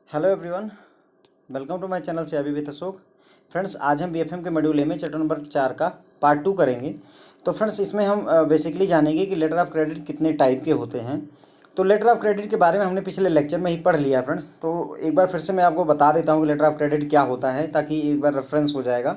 Hello everyone, welcome to my channel से अभी with Ashok. Friends, आज हम बीएफएम के मॉड्यूल ए में चैप्टर नंबर 4 का पार्ट 2 करेंगे। तो फ्रेंड्स, इसमें हम बेसिकली जानेंगे कि लेटर ऑफ क्रेडिट कितने टाइप के होते हैं। तो लेटर ऑफ क्रेडिट के बारे में हमने पिछले लेक्चर में ही पढ़ लिया फ्रेंड्स। तो एक बार फिर से मैं आपको बता देता हूँ कि लेटर ऑफ क्रेडिट क्या होता है, ताकि एक बार रेफरेंस हो जाएगा।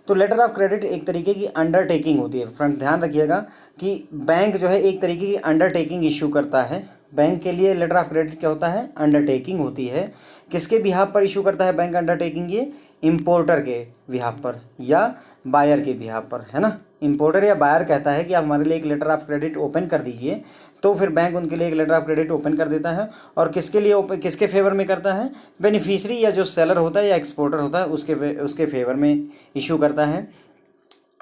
तो लेटर ऑफ क्रेडिट एक तरीके की अंडरटेकिंग होती है। फ्रेंड ध्यान रखिएगा कि बैंक जो है एक तरीके की अंडरटेकिंग इशू करता है। बैंक के लिए लेटर ऑफ क्रेडिट क्या होता है? अंडरटेकिंग होती है। किसके बिहाफ पर इशू करता है बैंक अंडरटेकिंग? ये इंपोर्टर के बिहाफ पर या बायर के बिहाफ पर, है ना। इंपोर्टर या बायर कहता है कि आप हमारे लिए एक लेटर ऑफ क्रेडिट ओपन कर दीजिए, तो फिर बैंक उनके लिए एक लेटर ऑफ क्रेडिट ओपन कर देता है। और किसके लिए ओपन, किसके फेवर में करता है? बेनिफिशियरी या जो सेलर होता है या एक्सपोर्टर होता है उसके फेवर में इशू करता है।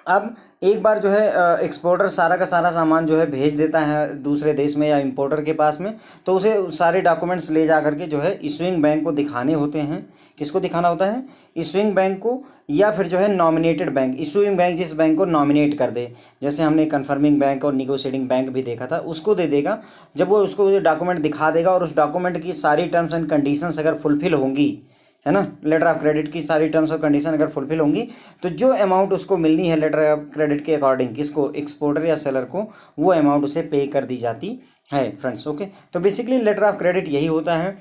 अब एक बार जो है एक्सपोर्टर सारा का सारा सामान जो है भेज देता है दूसरे देश में या इंपोर्टर के पास में, तो उसे सारे डॉक्यूमेंट्स ले जा करके जो है इशूइंग बैंक को दिखाने होते हैं। किसको दिखाना होता है? इशूइंग बैंक को, या फिर जो है नॉमिनेटेड बैंक। इशूइंग बैंक जिस बैंक को नॉमिनेट कर दे, जैसे हमने कन्फर्मिंग बैंक और निगोशिएटिंग बैंक भी देखा था, उसको दे देगा। जब वो उसको डॉक्यूमेंट दिखा देगा और उस डॉक्यूमेंट की सारी टर्म्स एंड कंडीशंस अगर फुलफिल होंगी, है ना, लेटर ऑफ क्रेडिट की सारी टर्म्स और कंडीशन अगर फुलफिल होंगी, तो जो अमाउंट उसको मिलनी है लेटर ऑफ क्रेडिट के अकॉर्डिंग, किसको? एक्सपोर्टर या सेलर को, वो अमाउंट उसे पे कर दी जाती है फ्रेंड्स। ओके, तो बेसिकली लेटर ऑफ क्रेडिट यही होता है।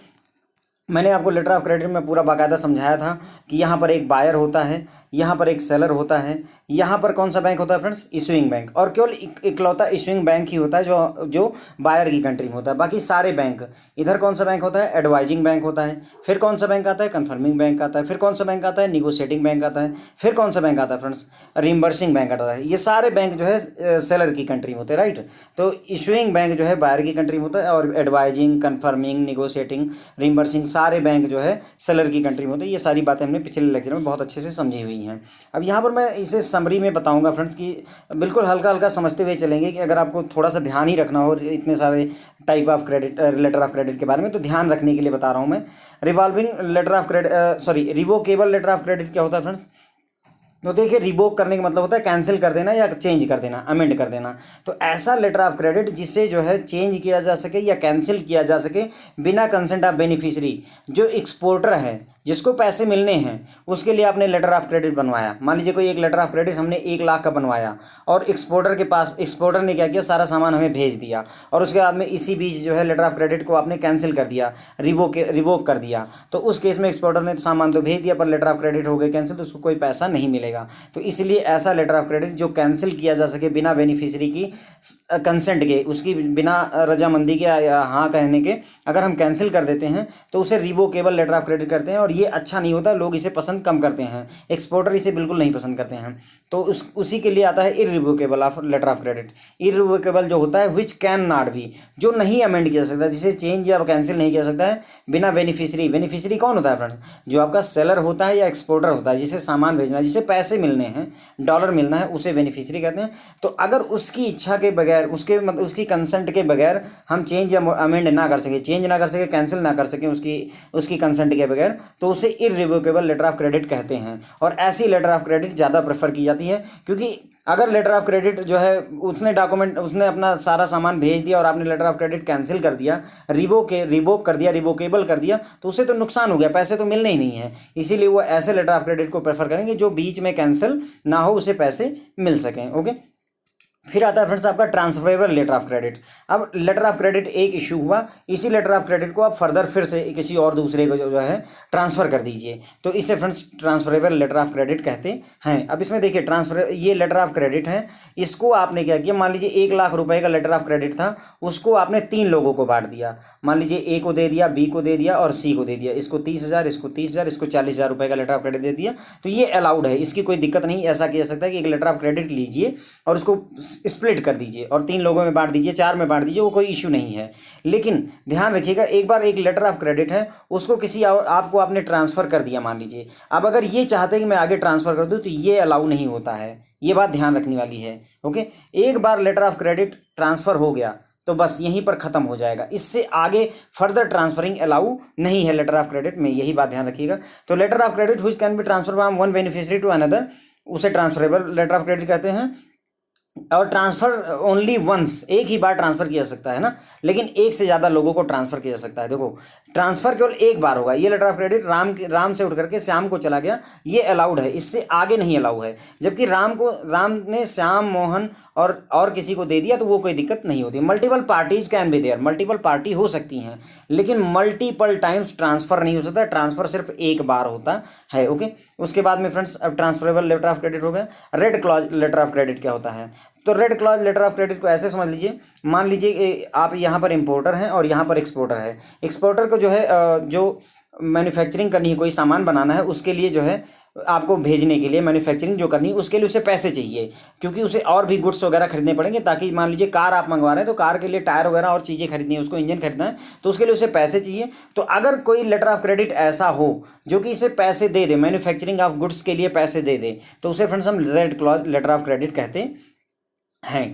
मैंने आपको लेटर ऑफ क्रेडिट में पूरा बाकायदा समझाया था कि यहाँ पर एक बायर होता है, यहाँ पर एक सेलर होता है, यहाँ पर कौन सा बैंक होता है फ्रेंड्स? Issuing bank. और केवल इकलौता इशूइंग बैंक ही होता है जो बायर की कंट्री में होता है। बाकी सारे बैंक, इधर कौन सा बैंक होता है? एडवाइजिंग बैंक होता है। फिर कौन सा बैंक आता है? कन्फर्मिंग बैंक आता है। फिर कौन सा बैंक आता है? निगोशिएटिंग बैंक आता है। फिर कौन सा बैंक आता है फ्रेंड्स? रिम्बर्सिंग बैंक आता है। ये सारे बैंक जो है सेलर की कंट्री में होते हैं, राइट। तो इशूइंग बैंक जो है बायर की कंट्री में होता है, और एडवाइजिंग, कन्फर्मिंग, निगोशिएटिंग, रिम्बर्सिंग सारे बैंक जो है सेलर की कंट्री में होते हैं। ये सारी बातें हमने पिछले लेक्चर में बहुत अच्छे से समझी हुई हैं। अब यहाँ पर मैं इसे समरी में बताऊंगा फ्रेंड्स, कि बिल्कुल हल्का हल्का समझते हुए चलेंगे, कि अगर आपको थोड़ा सा ध्यान ही रखना हो इतने सारे type of credit, letter of credit के बारे में, तो ध्यान रखने के लिए बता रहा हूँ मैं। Revolving letter of credit, sorry, revocable letter of credit क्या होता है फ्रेंड्स? तो देखिए, रिवोक करने का मतलब होता है कैंसिल कर देना या चेंज कर देना, अमेंड कर देना। तो ऐसा लेटर ऑफ क्रेडिट जिसे जो है चेंज किया जा सके या कैंसिल किया जा सके बिना कंसेंट ऑफ बेनिफिशियरी। जो एक्सपोर्टर है, जिसको पैसे मिलने हैं, उसके लिए आपने लेटर ऑफ क्रेडिट बनवाया। मान लीजिए कोई एक लेटर ऑफ क्रेडिट हमने 1 लाख का बनवाया, और एक्सपोर्टर के पास, एक्सपोर्टर ने क्या किया? सारा सामान हमें भेज दिया, और उसके बाद में इसी बीच जो है लेटर ऑफ क्रेडिट को आपने कैंसिल कर दिया, रिवोक कर दिया। तो उस केस में एक्सपोर्टर ने सामान तो भेज दिया, पर लेटर ऑफ क्रेडिट हो गए कैंसिल, तो उसको कोई पैसा नहीं मिलेगा। तो इसलिए ऐसा लेटर ऑफ क्रेडिट जो कैंसिल किया जा सके बिना बेनिफिशियरी की कंसेंट के, उसकी बिना रजामंदी के या हाँ कहने के, अगर हम कैंसिल कर देते हैं तो उसे रिवोकेबल लेटर ऑफ क्रेडिट करते हैं। और ये अच्छा नहीं होता, लोग इसे पसंद कम करते हैं, एक्सपोर्टर इसे बिल्कुल नहीं पसंद करते हैं। तो उसी के लिए आता है irrevocable of letter of credit. Irrevocable जो होता है विच कैन नॉट बी, जो नहीं अमेंड किया जा सकता, जिसे चेंज या कैंसिल नहीं किया सकता है बिना बेनिफिशियरी। बेनिफिशियरी कौन होता है फ्रेंड्स? जो आपका सेलर होता है या एक्सपोर्टर होता है, जिसे सामान भेजना है, जिसे पैसे मिलने हैं, डॉलर मिलना है, उसे बेनिफिशियरी कहते हैं। तो अगर उसकी इच्छा के बगैर, उसके मतलब उसकी कंसेंट के बगैर हम चेंज या अमेंड ना कर सके, चेंज ना कर सके, कैंसिल ना कर सके उसकी कंसेंट के बगैर, तो उसे इररिवोकेबल लेटर ऑफ क्रेडिट कहते हैं। और ऐसी लेटर ऑफ क्रेडिट ज़्यादा प्रेफर की जाती है, क्योंकि अगर लेटर ऑफ क्रेडिट जो है उसने अपना सारा सामान भेज दिया और आपने लेटर ऑफ क्रेडिट कैंसिल कर दिया, रिवोक कर दिया, रिवोकेबल कर दिया, तो उसे तो नुकसान हो गया, पैसे तो मिलने ही नहीं है। इसीलिए वो ऐसे लेटर ऑफ क्रेडिट को प्रेफर करेंगे जो बीच में कैंसिल ना हो, उसे पैसे मिल सकें। ओके, फिर आता है फ्रेंड्स आपका ट्रांसफरेबल लेटर ऑफ क्रेडिट। अब लेटर ऑफ क्रेडिट एक इशू हुआ, इसी लेटर ऑफ क्रेडिट को आप फर्दर फिर से किसी और दूसरे को जो है ट्रांसफ़र कर दीजिए, तो इसे friends transferable letter of credit कहते हैं। अब इसमें देखिए, ट्रांसफर, ये लेटर ऑफ क्रेडिट है, इसको आपने क्या किया? मान लीजिए 1 लाख रुपए का लेटर ऑफ क्रेडिट था, उसको आपने 3 लोगों को बांट दिया। मान लीजिए ए को दे दिया, बी को दे दिया और सी को दे दिया। इसको 30,000, इसको 30,000, इसको 40,000 रुपये का लेटर ऑफ क्रेडिट दे दिया। तो ये अलाउड है, इसकी कोई दिक्कत नहीं। ऐसा किया सकता है कि एक लेटर ऑफ क्रेडिट लीजिए और उसको स्प्लिट कर दीजिए और 3 लोगों में बांट दीजिए, 4 में बांट दीजिए, वो कोई इशू नहीं है। लेकिन ध्यान रखिएगा, एक बार एक लेटर ऑफ क्रेडिट है, उसको किसी और आपको आपने ट्रांसफ़र कर दिया मान लीजिए। अब अगर ये चाहते हैं कि मैं आगे ट्रांसफ़र कर दूं, तो ये अलाउ नहीं होता है। ये बात ध्यान रखने वाली है। ओके, एक बार लेटर ऑफ क्रेडिट ट्रांसफ़र हो गया तो बस यहीं पर ख़त्म हो जाएगा, इससे आगे फर्दर ट्रांसफरिंग अलाउ नहीं है लेटर ऑफ क्रेडिट में, यही बात ध्यान रखिएगा। तो letter of credit which can be transfer from one beneficiary to another, उसे ट्रांसफरेबल लेटर ऑफ क्रेडिट कहते हैं। और ट्रांसफ़र ओनली वंस, एक ही बार ट्रांसफ़र किया जा सकता है ना, लेकिन एक से ज़्यादा लोगों को ट्रांसफ़र किया जा सकता है। देखो ट्रांसफ़र केवल एक बार होगा। ये लेटर ऑफ क्रेडिट राम से उठ करके श्याम को चला गया, ये अलाउड है, इससे आगे नहीं अलाउ है। जबकि राम ने श्याम, मोहन और किसी को दे दिया तो वो कोई दिक्कत नहीं होती। Multiple parties can be there, multiple party हो सकती हैं, लेकिन मल्टीपल टाइम्स ट्रांसफ़र नहीं हो सकता। ट्रांसफ़र सिर्फ एक बार होता है। ओके, उसके बाद में फ्रेंड्स अब ट्रांसफरेबल लेटर ऑफ क्रेडिट हो गया। Red clause letter of credit क्या होता है? तो red clause letter of credit को ऐसे समझ लीजिए, मान लीजिए आप यहाँ पर इंपोर्टर हैं और यहाँ पर एक्सपोर्टर है। एक्सपोर्टर को जो है जो मैन्युफैक्चरिंग करनी है, कोई सामान बनाना है, उसके लिए जो है आपको भेजने के लिए मैन्युफैक्चरिंग जो करनी है उसके लिए उसे पैसे चाहिए, क्योंकि उसे और भी गुड्स वगैरह खरीदने पड़ेंगे। ताकि मान लीजिए कार आप मंगवा रहे हैं तो कार के लिए टायर वगैरह और चीज़ें खरीदनी है, उसको इंजन खरीदना है, तो उसके लिए उसे पैसे चाहिए। तो अगर कोई लेटर ऑफ क्रेडिट ऐसा हो जो कि इसे पैसे दे दे, मैन्युफैक्चरिंग ऑफ गुड्स के लिए पैसे दे दे, तो उसे फ्रेंड्स हम red clause letter of credit कहते हैं।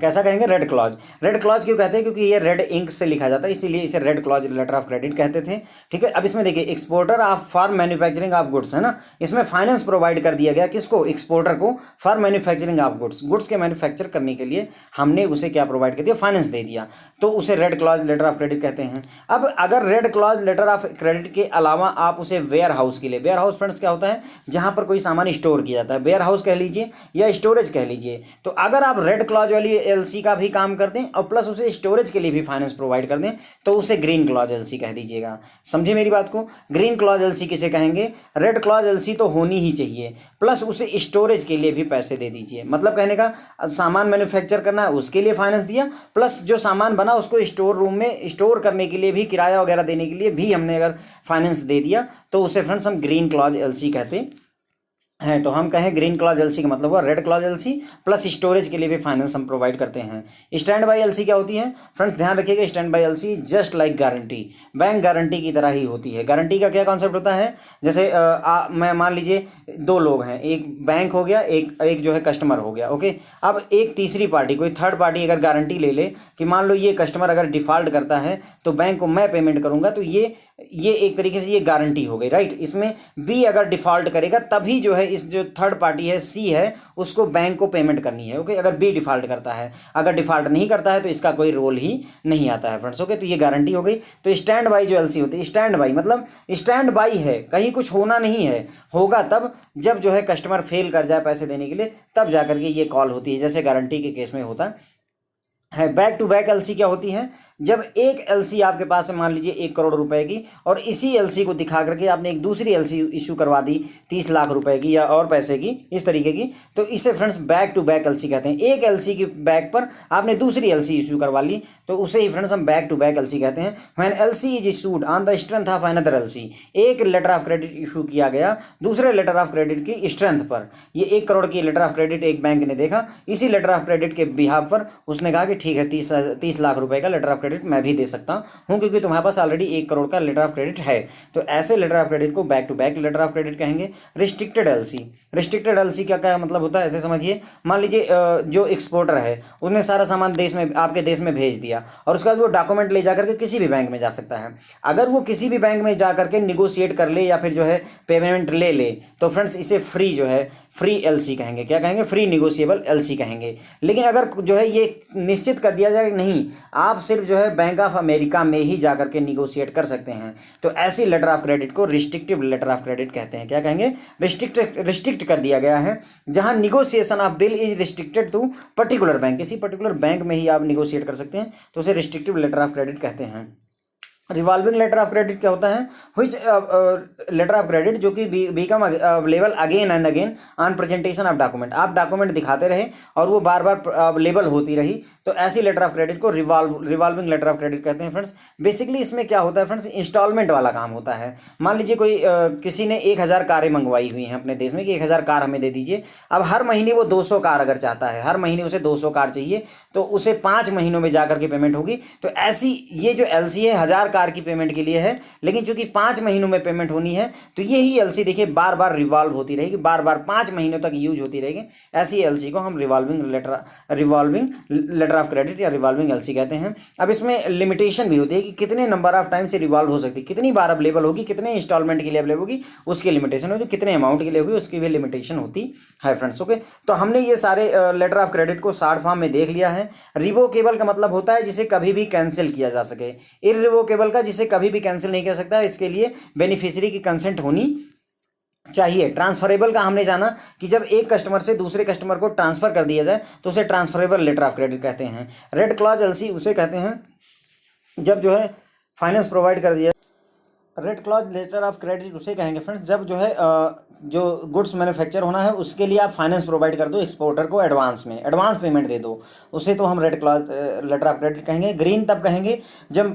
कैसा कहेंगे? Red clause. रेड क्लॉज क्यों कहते हैं? क्योंकि ये रेड इंक से लिखा जाता है, इसीलिए इसे red clause letter of credit कहते थे। ठीक है, अब इसमें देखिए exporter of for manufacturing of goods है ना, इसमें फाइनेंस प्रोवाइड कर दिया गया किसको? एक्सपोर्टर को, for manufacturing of goods, goods के मैन्युफैक्चर करने के लिए हमने उसे क्या प्रोवाइड कर दिया? फाइनेंस दे दिया, तो उसे red clause letter of credit कहते हैं। अब अगर red clause letter of credit के अलावा आप उसे वेयर हाउस के लिए, वेयर हाउस फ्रेंड्स क्या होता है? जहां पर कोई सामान स्टोर किया जाता है, वेयर हाउस कह लीजिए या स्टोरेज कह लीजिए। तो अगर आप रेड क्लॉज वाली एलसी का भी काम कर दें और प्लस उसे स्टोरेज के लिए भी फाइनेंस प्रोवाइड कर दें, तो उसे ग्रीन क्लॉज एलसी कह दीजिएगा। समझे मेरी बात को? ग्रीन क्लॉज एलसी किसे कहेंगे? रेड क्लॉज एलसी तो होनी ही चाहिए, प्लस उसे स्टोरेज के लिए भी पैसे दे दीजिए। मतलब कहने का, सामान मैन्युफैक्चर करना है उसके लिए फाइनेंस दिया, प्लस जो सामान बना उसको स्टोर रूम में स्टोर करने के लिए भी, किराया वगैरह देने के लिए भी हमने अगर फाइनेंस दे दिया, तो उसे फ्रेंड्स हम ग्रीन क्लॉज एलसी कहते हैं। तो हम कहें ग्रीन क्लॉज एलसी का मतलब हुआ red clause LC, plus storage के लिए भी फाइनेंस हम प्रोवाइड करते हैं। स्टैंड बाई एलसी क्या होती है? फ्रेंड्स ध्यान रखिएगा, stand by LC just like guarantee, bank guarantee की तरह ही होती है। गारंटी का क्या कॉन्सेप्ट होता है? जैसे मैं मान लीजिए दो लोग हैं, एक बैंक हो गया, एक जो है कस्टमर हो गया। ओके, अब एक तीसरी पार्टी, कोई थर्ड पार्टी अगर गारंटी ले ले कि मान लो ये कस्टमर अगर डिफ़ॉल्ट करता है तो बैंक को मैं पेमेंट करूंगा, तो ये एक तरीके से ये गारंटी हो गई, राइट। इसमें बी अगर डिफ़ॉल्ट करेगा तभी जो है इस जो थर्ड पार्टी है सी है उसको बैंक को पेमेंट करनी है। ओके, अगर बी डिफ़ॉल्ट करता है, अगर डिफ़ॉल्ट नहीं करता है तो इसका कोई रोल ही नहीं आता है फ्रेंड्स। ओके, तो ये गारंटी हो गई। तो स्टैंड बाई जो एलसी होती है, स्टैंड बाई मतलब स्टैंड बाई है, कहीं कुछ होना नहीं है, होगा तब जब जो है कस्टमर फेल कर जाए पैसे देने के लिए, तब जाकर के ये कॉल होती है, जैसे गारंटी के केस में होता है। बैक टू बैक एलसी क्या होती है? जब एक एलसी आपके पास है, मान लीजिए 1 करोड़ रुपए की, और इसी एलसी को दिखा करके आपने एक दूसरी एलसी इशू करवा दी 30 लाख रुपए की या और पैसे की, इस तरीके की, तो इसे friends back to back LC कहते हैं। एक एलसी की बैक पर आपने दूसरी एलसी इशू करवा ली, तो उसे ही फ्रेंड्स हम बैक टू बैक एलसी कहते हैं। When LC is issued on the strength of another LC, एक लेटर ऑफ क्रेडिट इशू किया गया दूसरे लेटर ऑफ क्रेडिट की स्ट्रेंथ पर। ये 1 करोड़ की लेटर ऑफ क्रेडिट एक बैंक ने देखा, इसी लेटर ऑफ क्रेडिट के बिहाफ पर उसने कहा कि ठीक है 30 लाख रुपए का लेटर ऑफ क्रेडिट मैं भी दे सकता हूं, क्योंकि तुम्हारे पास ऑलरेडी 1 करोड़ का लेटर ऑफ क्रेडिट है। तो ऐसे लेटर ऑफ क्रेडिट को back to back letter of credit कहेंगे। रिस्ट्रिक्टेड एलसी, रिस्ट्रिक्टेड एलसी क्या क्या मतलब होता है? ऐसे समझिए, मान लीजिए जो एक्सपोर्टर है उसने सारा सामान देश में, आपके देश में भेज दिया, और उसके बाद वो डॉक्यूमेंट ले जाकर के किसी भी बैंक में जा सकता है। अगर वो किसी भी बैंक में जा करके निगोशिएट कर ले या फिर जो है पेमेंट ले ले, तो फ्रेंड्स इसे फ्री जो है फ्री एलसी कहेंगे। क्या कहेंगे? फ्री निगोशिएबल एलसी कहेंगे। लेकिन अगर जो है ये निश्चित कर दिया जाए नहीं, आप सिर्फ जो है बैंक ऑफ अमेरिका में ही जाकर के निगोशिएट कर सकते हैं, तो ऐसी लेटर ऑफ क्रेडिट को रिस्ट्रिक्टिव लेटर ऑफ क्रेडिट कहते हैं। क्या कहेंगे? रिस्ट्रिक्ट कर दिया गया है, जहां negotiation of bill is restricted to particular bank, किसी पर्टिकुलर बैंक में ही आप निगोशिएट कर सकते हैं, तो उसे रिस्ट्रिक्टिव लेटर ऑफ क्रेडिट कहते हैं। रिवॉल्विंग लेटर ऑफ क्रेडिट क्या होता है? व्हिच लेटर ऑफ क्रेडिट जो कि become available again and again on presentation of document, आप डॉक्यूमेंट दिखाते रहे और वो बार बार अवेलेबल होती रही, तो ऐसी लेटर ऑफ क्रेडिट को रिवॉल्विंग लेटर ऑफ क्रेडिट कहते हैं फ्रेंड्स। बेसिकली इसमें क्या होता है फ्रेंड्स? इंस्टॉलमेंट वाला काम होता है। मान लीजिए कोई किसी ने 1000 कारें मंगवाई हुई हैं अपने देश में कि 1000 कार हमें दे दीजिए। अब हर महीने वो 200 कार अगर चाहता है, हर महीने उसे 200 कार चाहिए, तो उसे 5 महीनों में जाकर के पेमेंट होगी। तो ऐसी ये जो एलसी है 1000 कार प्रकार की पेमेंट के लिए है, लेकिन चूंकि 5 महीनों में पेमेंट होनी है तो यही एलसी देखिए बार बार रिवॉल्व होती रहेगी, बार बार 5 महीनों तक यूज होती रहेगी। ऐसी एलसी को हम रिवॉल्विंग लेटर ऑफ क्रेडिट या रिवॉल्विंग एलसी कहते हैं। अब इसमें लिमिटेशन भी होती है कि कितने नंबर ऑफ टाइम से रिवॉल्व हो सकती है, कितनी बार अवेलेबल होगी, कितने इंस्टॉलमेंट के लिए अवेलेबल होगी उसकी लिमिटेशन होगी, कितने अमाउंट के लिए होगी उसकी भी लिमिटेशन होती है फ्रेंड्स। ओके, तो हमने ये सारे लेटर ऑफ क्रेडिट को शॉर्ट फॉर्म में देख लिया है। रिवोकेबल का मतलब होता है जिसे कभी भी कैंसिल किया जा सके। इररिवोकेबल का जिसे कभी भी कैंसिल नहीं कर सकता, इसके लिए बेनिफिशियरी की कंसेंट होनी चाहिए। ट्रांसफरेबल का हमने जाना कि जब एक कस्टमर से दूसरे कस्टमर को ट्रांसफर कर दिया जाए तो उसे ट्रांसफरेबल लेटर ऑफ क्रेडिट कहते हैं। रेड क्लॉज एलसी उसे कहते हैं जब जो है फाइनेंस प्रोवाइड कर दिया। Red clause letter of credit उसे कहेंगे फ्रेंड्स जब जो है जो गुड्स मैन्युफैक्चर होना है उसके लिए आप फाइनेंस प्रोवाइड कर दो एक्सपोर्टर को एडवांस में, एडवांस पेमेंट दे दो, उसे तो हम red clause letter of credit कहेंगे। ग्रीन तब कहेंगे जब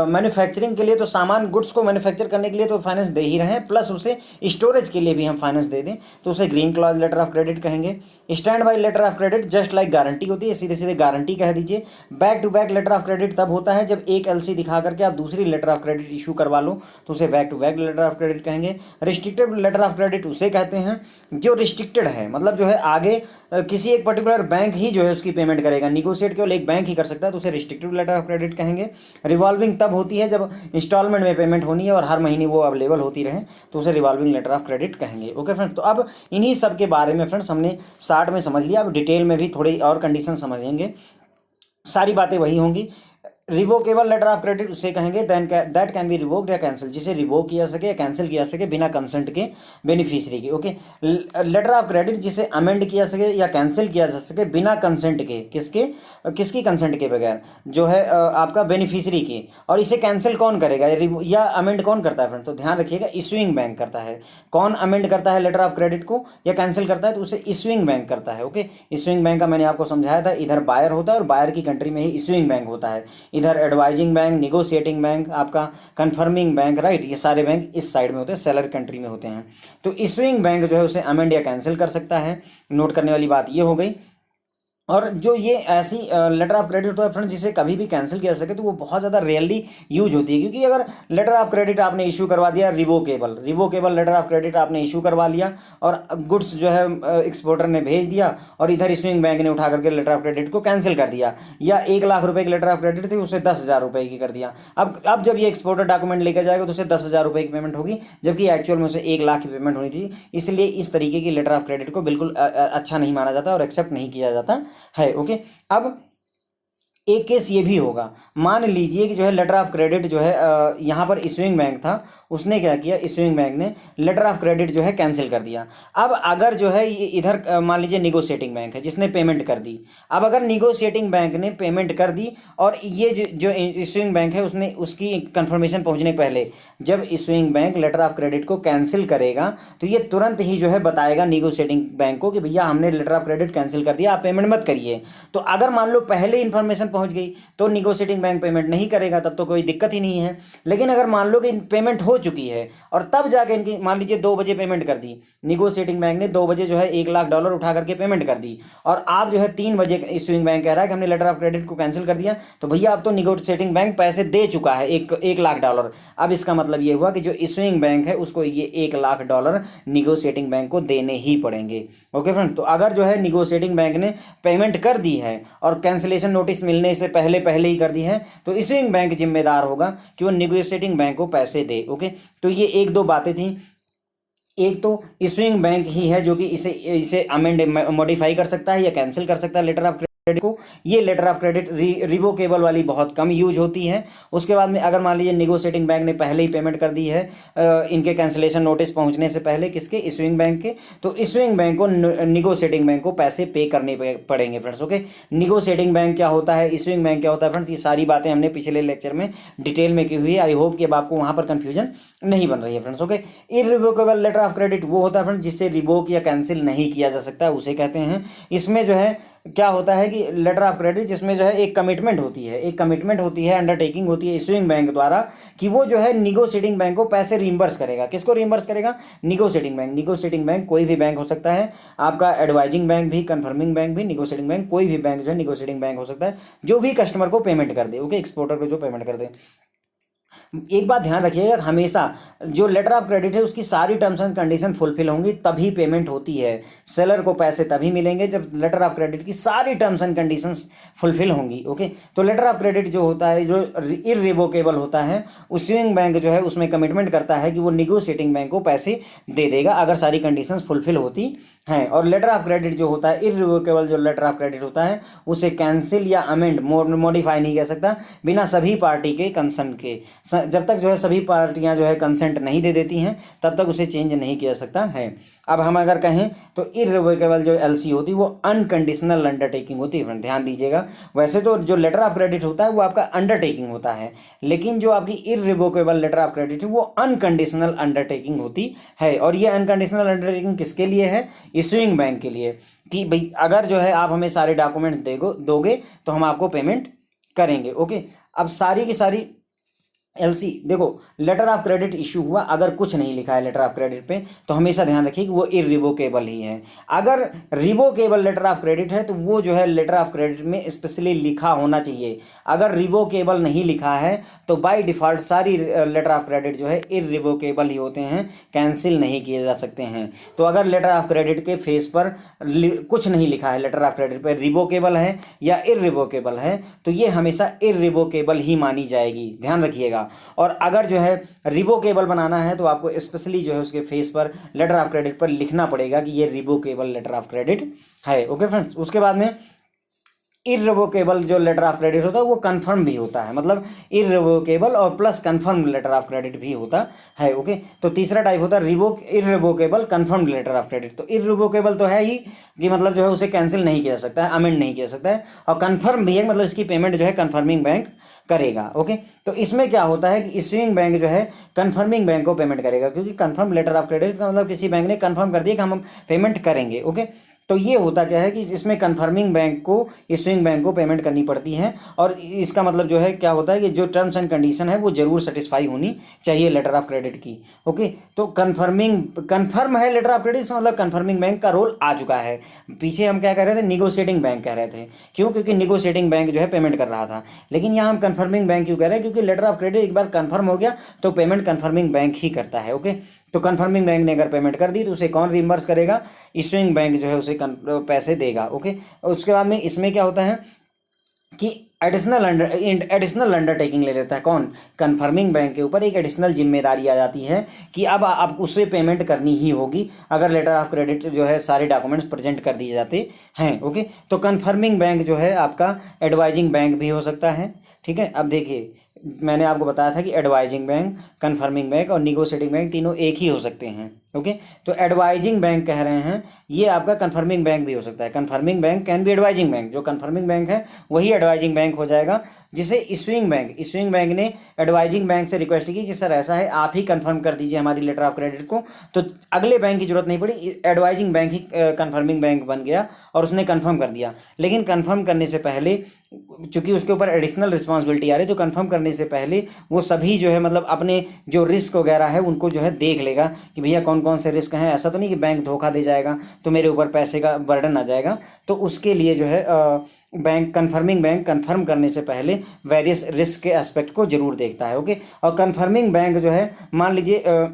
मैन्युफैक्चरिंग के लिए तो सामान गुड्स को मैन्युफैक्चर करने के लिए तो फाइनेंस दे ही रहे हैं, प्लस उसे स्टोरेज के लिए भी हम फाइनेंस दे दें तो उसे green clause letter of credit कहेंगे। Stand by letter of credit just like guarantee होती है, सीधे सीधे गारंटी कह दीजिए। Back to back letter of credit तब होता है जब एक एलसी दिखा करके आप दूसरी लेटर ऑफ क्रेडिट इशू करवा लो तो उसे back to back letter of credit कहेंगे। रिस्ट्रिक्टेड लेटर ऑफ क्रेडिट उसे कहते हैं जो रिस्ट्रिक्टेड है, मतलब जो है आगे किसी एक पर्टिकुलर बैंक ही जो है उसकी पेमेंट करेगा, निगोशिएट केवल एक बैंक ही कर सकता है तो उसे रिस्ट्रिक्टेड लेटर ऑफ क्रेडिट कहेंगे। रिवॉल्विंग तब होती है जब इंस्टॉलमेंट में पेमेंट होनी है और हर महीने वो अवेलेबल होती रहे तो उसे रिवॉल्विंग लेटर ऑफ क्रेडिट कहेंगे। ओके फ्रेंड्स, तो अब इन्हीं सब के बारे में फ्रेंड्स हमने शार्ट में समझ लिया। अब डिटेल में भी थोड़ी और कंडीशन समझेंगे, सारी बातें वही होंगी। रिवोकेबल लेटर ऑफ क्रेडिट उसे कहेंगे दैट कैन बी रिवोक्ड या कैंसिल, जिसे रिवोक किया सके या कैंसिल किया सके बिना कंसेंट के बेनिफिशियरी के। ओके, लेटर ऑफ क्रेडिट जिसे अमेंड किया सके या कैंसिल किया जा सके बिना कंसेंट के, किसकी कंसेंट के बगैर, जो है आपका बेनिफिशियरी की। और इसे कैंसिल कौन करेगा या अमेंड कौन करता है फ्रेंड, तो ध्यान रखिएगा इशूइंग बैंक करता है। कौन अमेंड करता है लेटर ऑफ क्रेडिट को या कैंसिल करता है तो उसे इशूइंग बैंक करता है। ओके, इशूइंग बैंक का मैंने आपको समझाया था, इधर बायर होता है और बायर की कंट्री में ही इशूइंग बैंक होता है, इधर एडवाइजिंग बैंक, निगोशिएटिंग बैंक, आपका कंफर्मिंग बैंक, राइट, ये सारे बैंक इस साइड में होते हैं, सेलर कंट्री में होते हैं। तो इशूइंग बैंक जो है उसे अमेंड या कैंसिल कर सकता है। नोट करने वाली बात ये हो गई। और जो ये ऐसी लेटर ऑफ क्रेडिट होता है फ्रेंड्स जिसे कभी भी कैंसिल किया जा सके तो वो बहुत ज़्यादा रेयरली यूज होती है, क्योंकि अगर लेटर ऑफ क्रेडिट आपने इशू करवा दिया रिवोकेबल लेटर ऑफ क्रेडिट आपने इशू करवा लिया और गुड्स जो है एक्सपोर्टर ने भेज दिया और इधर इशूइंग बैंक ने उठा करके लेटर ऑफ क्रेडिट को कैंसिल कर दिया, या 1 लाख रुपए की लेटर ऑफ क्रेडिट थी उसे 10,000 रुपये की कर दिया। अब जब ये एक्सपोर्टर डॉक्यूमेंट लेकर जाएगा तो उसे 10,000 रुपये की पेमेंट होगी, जबकि एक्चुअल में उसे 1 लाख की पेमेंट होनी थी। इसलिए इस तरीके की लेटर ऑफ क्रेडिट को बिल्कुल अच्छा नहीं माना जाता और एक्सेप्ट नहीं किया जाता है। ओके, अब एक केस ये भी होगा, मान लीजिए कि जो है लेटर ऑफ क्रेडिट जो है यहाँ पर इशूइंग बैंक था, उसने क्या किया, इशूइंग बैंक ने लेटर ऑफ क्रेडिट जो है कैंसिल कर दिया। अब अगर जो है ये इधर मान लीजिए निगोशिएटिंग बैंक है जिसने पेमेंट कर दी, अब अगर निगोशिएटिंग बैंक ने पेमेंट कर दी और ये जो इशूइंग बैंक है उसने उसकी कंफर्मेशन पहुँचने के पहले जब issuing bank letter of credit को कैंसिल करेगा तो ये तुरंत ही जो है बताएगा निगोशिएटिंग बैंक को कि भैया हमने लेटर ऑफ क्रेडिट कैंसिल कर दिया, आप पेमेंट मत करिए। तो अगर मान लो पहले इन्फॉर्मेशन पहुंच गई तो निगोशिएटिंग बैंक पेमेंट नहीं करेगा, तब तो कोई दिक्कत ही नहीं है। लेकिन अगर मान लो कि पेमेंट हो चुकी है और तब जाके इनकी मान लीजिए 2 बजे पेमेंट कर दी, निगोशिएटिंग बैंक ने 2 बजे जो है $1 लाख उठा करके पेमेंट कर दी और आप जो है 3 बजे इशूइंग बैंक कह रहा है कि हमने लेटर ऑफ क्रेडिट को कैंसिल कर दिया, तो भैया अब तो निगोशिएटिंग बैंक पैसे दे चुका है $1 लाख। अब इसका मतलब ये हुआ कि जो इशूइंग बैंक है उसको ये $1 लाख निगोशिएटिंग बैंक को देने ही पड़ेंगे। ओके फ्रेंड, तो अगर जो है निगोशिएटिंग बैंक ने पेमेंट कर दी है और कैंसिलेशन नोटिस मिलने से पहले ही कर दी है तो इशूइंग बैंक जिम्मेदार होगा कि वो निगोशिएटिंग बैंक को पैसे दे। ओके, तो ये 1-2 बातें थी। एक तो इशूइंग बैंक ही है जो कि इसे अमेंड मॉडिफाई कर सकता है या कैंसिल कर सकता है लेटर ऑफ क्रेडिट को। ये लेटर ऑफ क्रेडिट रिवोकेबल वाली बहुत कम यूज होती है। उसके बाद में अगर मान लीजिए निगोशिएटिंग बैंक ने पहले ही पेमेंट कर दी है इनके कैंसिलेशन नोटिस पहुंचने से पहले, किसके, इशूइंग बैंक के, तो इशूइंग बैंक को निगोशिएटिंग बैंक को पैसे पे करने पड़ेंगे फ्रेंड्स। ओके, निगोशिएटिंग बैंक क्या होता है, इशूइंग बैंक क्या होता है फ्रेंड्स, ये सारी बातें हमने पिछले लेक्चर में डिटेल में की हुई है। आई होप कि अब आपको वहां पर कंफ्यूजन नहीं बन रही है friends. Okay, irrevocable letter of credit वो होता है फ्रेंड्स जिससे रिवोक या कैंसिल नहीं किया जा सकता, उसे कहते हैं। इसमें जो है क्या होता है कि लेटर ऑफ क्रेडिट जिसमें जो है एक कमिटमेंट होती है, अंडरटेकिंग होती है इशूइंग बैंक द्वारा कि वो जो है निगोशिएटिंग बैंक को पैसे रिइंबर्स करेगा। किसको रिइंबर्स करेगा, निगोशिएटिंग बैंक कोई भी बैंक हो सकता है, आपका एडवाइजिंग बैंक भी, कंफर्मिंग बैंक भी, निगोशिएटिंग बैंक, कोई भी बैंक जो है निगोशिएटिंग बैंक हो सकता है जो भी कस्टमर को पेमेंट कर दे। ओके, एक्सपोर्टर को जो पेमेंट कर दे। एक बात ध्यान रखिएगा, हमेशा जो लेटर ऑफ क्रेडिट है उसकी सारी टर्म्स एंड कंडीशन फुलफिल होंगी तभी पेमेंट होती है। सेलर को पैसे तभी मिलेंगे जब लेटर ऑफ क्रेडिट की सारी टर्म्स एंड कंडीशंस फुलफिल होंगी। ओके, तो लेटर ऑफ क्रेडिट जो होता है, जो इररिवोकेबल होता है, इश्यूइंग बैंक जो है उसमें कमिटमेंट करता है कि वो निगोशिएटिंग बैंक को पैसे दे देगा अगर सारी कंडीशंस फुलफिल होती हैं। और लेटर ऑफ क्रेडिट जो होता है, इररिवोकेबल जो लेटर ऑफ क्रेडिट होता है, उसे कैंसिल या अमेंड, मॉडिफाई नहीं कह सकता बिना सभी पार्टी के कंसेंट के। जब तक जो है सभी पार्टियां जो है कंसेंट नहीं दे देती हैं तब तक उसे चेंज नहीं किया सकता है। अब हम अगर कहें तो इररिवोकेबल जो एलसी होती है वो अनकंडीशनल अंडरटेकिंग होती है। ध्यान दीजिएगा, वैसे तो जो लेटर ऑफ क्रेडिट होता है वो आपका अंडरटेकिंग होता है, लेकिन जो आपकी इररिवोकेबल लेटर ऑफ क्रेडिट है वो अनकंडीशनल अंडरटेकिंग होती है। और ये अनकंडीशनल अंडरटेकिंग किसके लिए है? इशूइंग बैंक के लिए, कि भाई अगर जो है आप हमें सारे डॉक्यूमेंट्स दोगे तो हम आपको पेमेंट करेंगे। ओके, अब सारी की सारी एलसी देखो, लेटर ऑफ क्रेडिट इशू हुआ, अगर कुछ नहीं लिखा है लेटर ऑफ क्रेडिट पे तो हमेशा ध्यान रखिए कि वो इररिवोकेबल ही है। अगर रिवोकेबल लेटर ऑफ क्रेडिट है तो वो जो है लेटर ऑफ क्रेडिट में स्पेशली लिखा होना चाहिए। अगर रिवोकेबल नहीं लिखा है तो बाय डिफ़ॉल्ट सारी लेटर ऑफ क्रेडिट जो है इररिवोकेबल ही होते हैं, कैंसिल नहीं किए जा सकते हैं। तो अगर लेटर ऑफ क्रेडिट के फेस पर कुछ नहीं लिखा है, लेटर ऑफ क्रेडिट पर रिवोकेबल है या इररिवोकेबल है, तो ये हमेशा इररिवोकेबल ही मानी जाएगी, ध्यान रखिएगा। और अगर जो है रिवोकेबल बनाना है तो आपको स्पेशली जो है उसके फेस पर लेटर ऑफ क्रेडिट पर लिखना पड़ेगा कि ये रिवोकेबल लेटर ऑफ क्रेडिट है। ओके फ्रेंड्स, उसके बाद में इररिवोकेबल जो लेटर ऑफ क्रेडिट होता है वो कंफर्म भी होता है, मतलब इररिवोकेबल और plus confirm letter of credit भी होता है। ओके, तो तीसरा टाइप होता है irrevocable confirm letter of credit. तो इररिवोकेबल तो है ही कि मतलब जो है उसे कैंसिल नहीं किया जा सकता है, अमेंड नहीं किया जा सकता है, और कंफर्म भी है मतलब इसकी पेमेंट जो है कंफर्मिंग बैंक करेगा। ओके, तो इसमें क्या होता है कि इश्यूइंग बैंक जो है कंफर्मिंग बैंक को पेमेंट करेगा, क्योंकि कंफर्म लेटर ऑफ क्रेडिट का मतलब किसी बैंक ने कंफर्म कर दिया कि हम पेमेंट करेंगे। ओके, तो ये होता क्या है कि इसमें कंफर्मिंग बैंक को इश्यूइंग बैंक को पेमेंट करनी पड़ती है, और इसका मतलब जो है क्या होता है कि जो टर्म्स एंड कंडीशन है वो जरूर सेटिस्फाई होनी चाहिए लेटर ऑफ क्रेडिट की। ओके, तो कंफर्म है लेटर ऑफ क्रेडिट, मतलब कंफर्मिंग बैंक का रोल आ चुका है। पीछे हम क्या कह रहे थे, निगोशिएटिंग बैंक कह रहे थे, क्यों? क्योंकि निगोशिएटिंग बैंक जो है पेमेंट कर रहा था, लेकिन यहाँ हम कंफर्मिंग बैंक क्यों कह रहे हैं? क्योंकि लेटर ऑफ क्रेडिट एक बार कंफर्म हो गया तो पेमेंट कंफर्मिंग बैंक ही करता है। ओके, तो कंफर्मिंग बैंक ने अगर पेमेंट कर दी तो उसे कौन रिम्बर्स करेगा? इश्यूइंग बैंक जो है उसे पैसे देगा। ओके, उसके बाद में इसमें क्या होता है कि एडिशनल अंडरटेकिंग ले लेता है कौन? कंफर्मिंग बैंक के ऊपर एक एडिशनल जिम्मेदारी आ जाती है कि अब आप उसे पेमेंट करनी ही होगी अगर लेटर ऑफ क्रेडिट जो है सारे डॉक्यूमेंट्स प्रेजेंट कर दिए जाते हैं। ओके, तो कंफर्मिंग बैंक जो है आपका एडवाइजिंग बैंक भी हो सकता है। ठीक है, अब देखिए मैंने आपको बताया था कि एडवाइजिंग बैंक, कंफर्मिंग बैंक और निगोशिएटिंग बैंक तीनों एक ही हो सकते हैं। ओके, तो एडवाइजिंग बैंक कह रहे हैं, ये आपका कंफर्मिंग बैंक भी हो सकता है। Confirming bank can be advising bank, जो कंफर्मिंग बैंक है वही एडवाइजिंग बैंक हो जाएगा, जिसे इश्यूइंग बैंक ने एडवाइजिंग बैंक से रिक्वेस्ट की कि सर ऐसा है, आप ही कंफर्म कर दीजिए हमारी लेटर ऑफ क्रेडिट को, तो अगले बैंक की जरूरत नहीं पड़ी, एडवाइजिंग बैंक ही कंफर्मिंग बैंक बन गया और उसने कंफर्म कर दिया। लेकिन कंफर्म करने से पहले चूंकि उसके ऊपर एडिशनल रिस्पॉन्सिबिलिटी आ रही है, तो कंफर्म करने से पहले वो सभी जो है मतलब अपने जो रिस्क वगैरह है उनको जो है देख लेगा कि भैया कौन कौन से रिस्क हैं। ऐसा तो नहीं कि बैंक धोखा दे जाएगा तो मेरे ऊपर पैसे का बर्डन आ जाएगा, तो उसके लिए जो है कंफर्मिंग बैंक कंफर्म करने से पहले वेरियस रिस्क के एस्पेक्ट को जरूर देखता है। ओके, और कंफर्मिंग बैंक जो है, मान लीजिए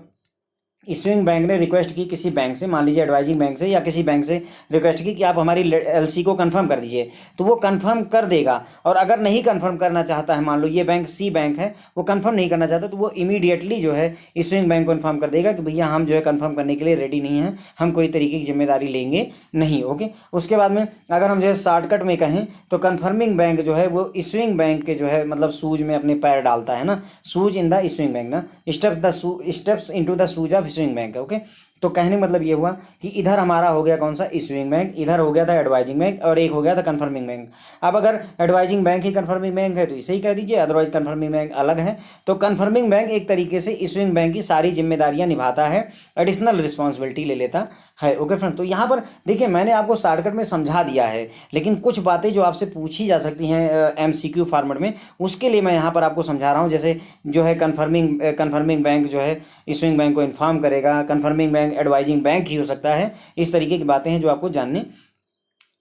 इश्यूइंग बैंक ने रिक्वेस्ट की किसी बैंक से, मान लीजिए एडवाइजिंग बैंक से या किसी बैंक से रिक्वेस्ट की कि आप हमारी एलसी को कंफर्म कर दीजिए, तो वो कंफर्म कर देगा। और अगर नहीं कंफर्म करना चाहता है, मान लो ये बैंक सी बैंक है, वो कंफर्म नहीं करना चाहता, तो वो इमीडिएटली जो है इश्यूइंग बैंक को इन्फॉर्म कर देगा कि भैया हम जो है कंफर्म करने के लिए रेडी नहीं हैं, हम कोई तरीके की जिम्मेदारी लेंगे नहीं। ओके, उसके बाद में अगर हम जो है शॉर्टकट में कहें तो कंफर्मिंग बैंक जो है वो इश्यूइंग बैंक के जो है मतलब शूज में अपने पैर डालता है ना, shoes in the issuing bank ना, steps into the shoes of issuing bank. Okay, तो कहने मतलब ये हुआ कि इधर हमारा हो गया कौन सा? इश्यूइंग बैंक, इधर हो गया था एडवाइजिंग बैंक, और एक हो गया था कंफर्मिंग बैंक। अब अगर एडवाइजिंग बैंक ही कंफर्मिंग बैंक है तो इसे ही कह दीजिए, अदरवाइज कंफर्मिंग बैंक अलग है। तो कंफर्मिंग बैंक एक तरीके से इश्यूइंग बैंक की सारी जिम्मेदारियां निभाता है, एडिशनल रिस्पॉन्सिबिलिटी ले लेता है। ओके फ्रेंड, तो यहाँ पर देखिए मैंने आपको शॉर्टकट में समझा दिया है, लेकिन कुछ बातें जो आपसे पूछी जा सकती हैं MCQ फॉर्मेट में, उसके लिए मैं यहाँ पर आपको समझा रहा हूँ। जैसे जो है कंफर्मिंग बैंक जो है इश्यूइंग बैंक को इन्फॉर्म करेगा, कंफर्मिंग बैंक एडवाइजिंग बैंक ही हो सकता है। इस तरीके की बातें हैं जो आपको जाननी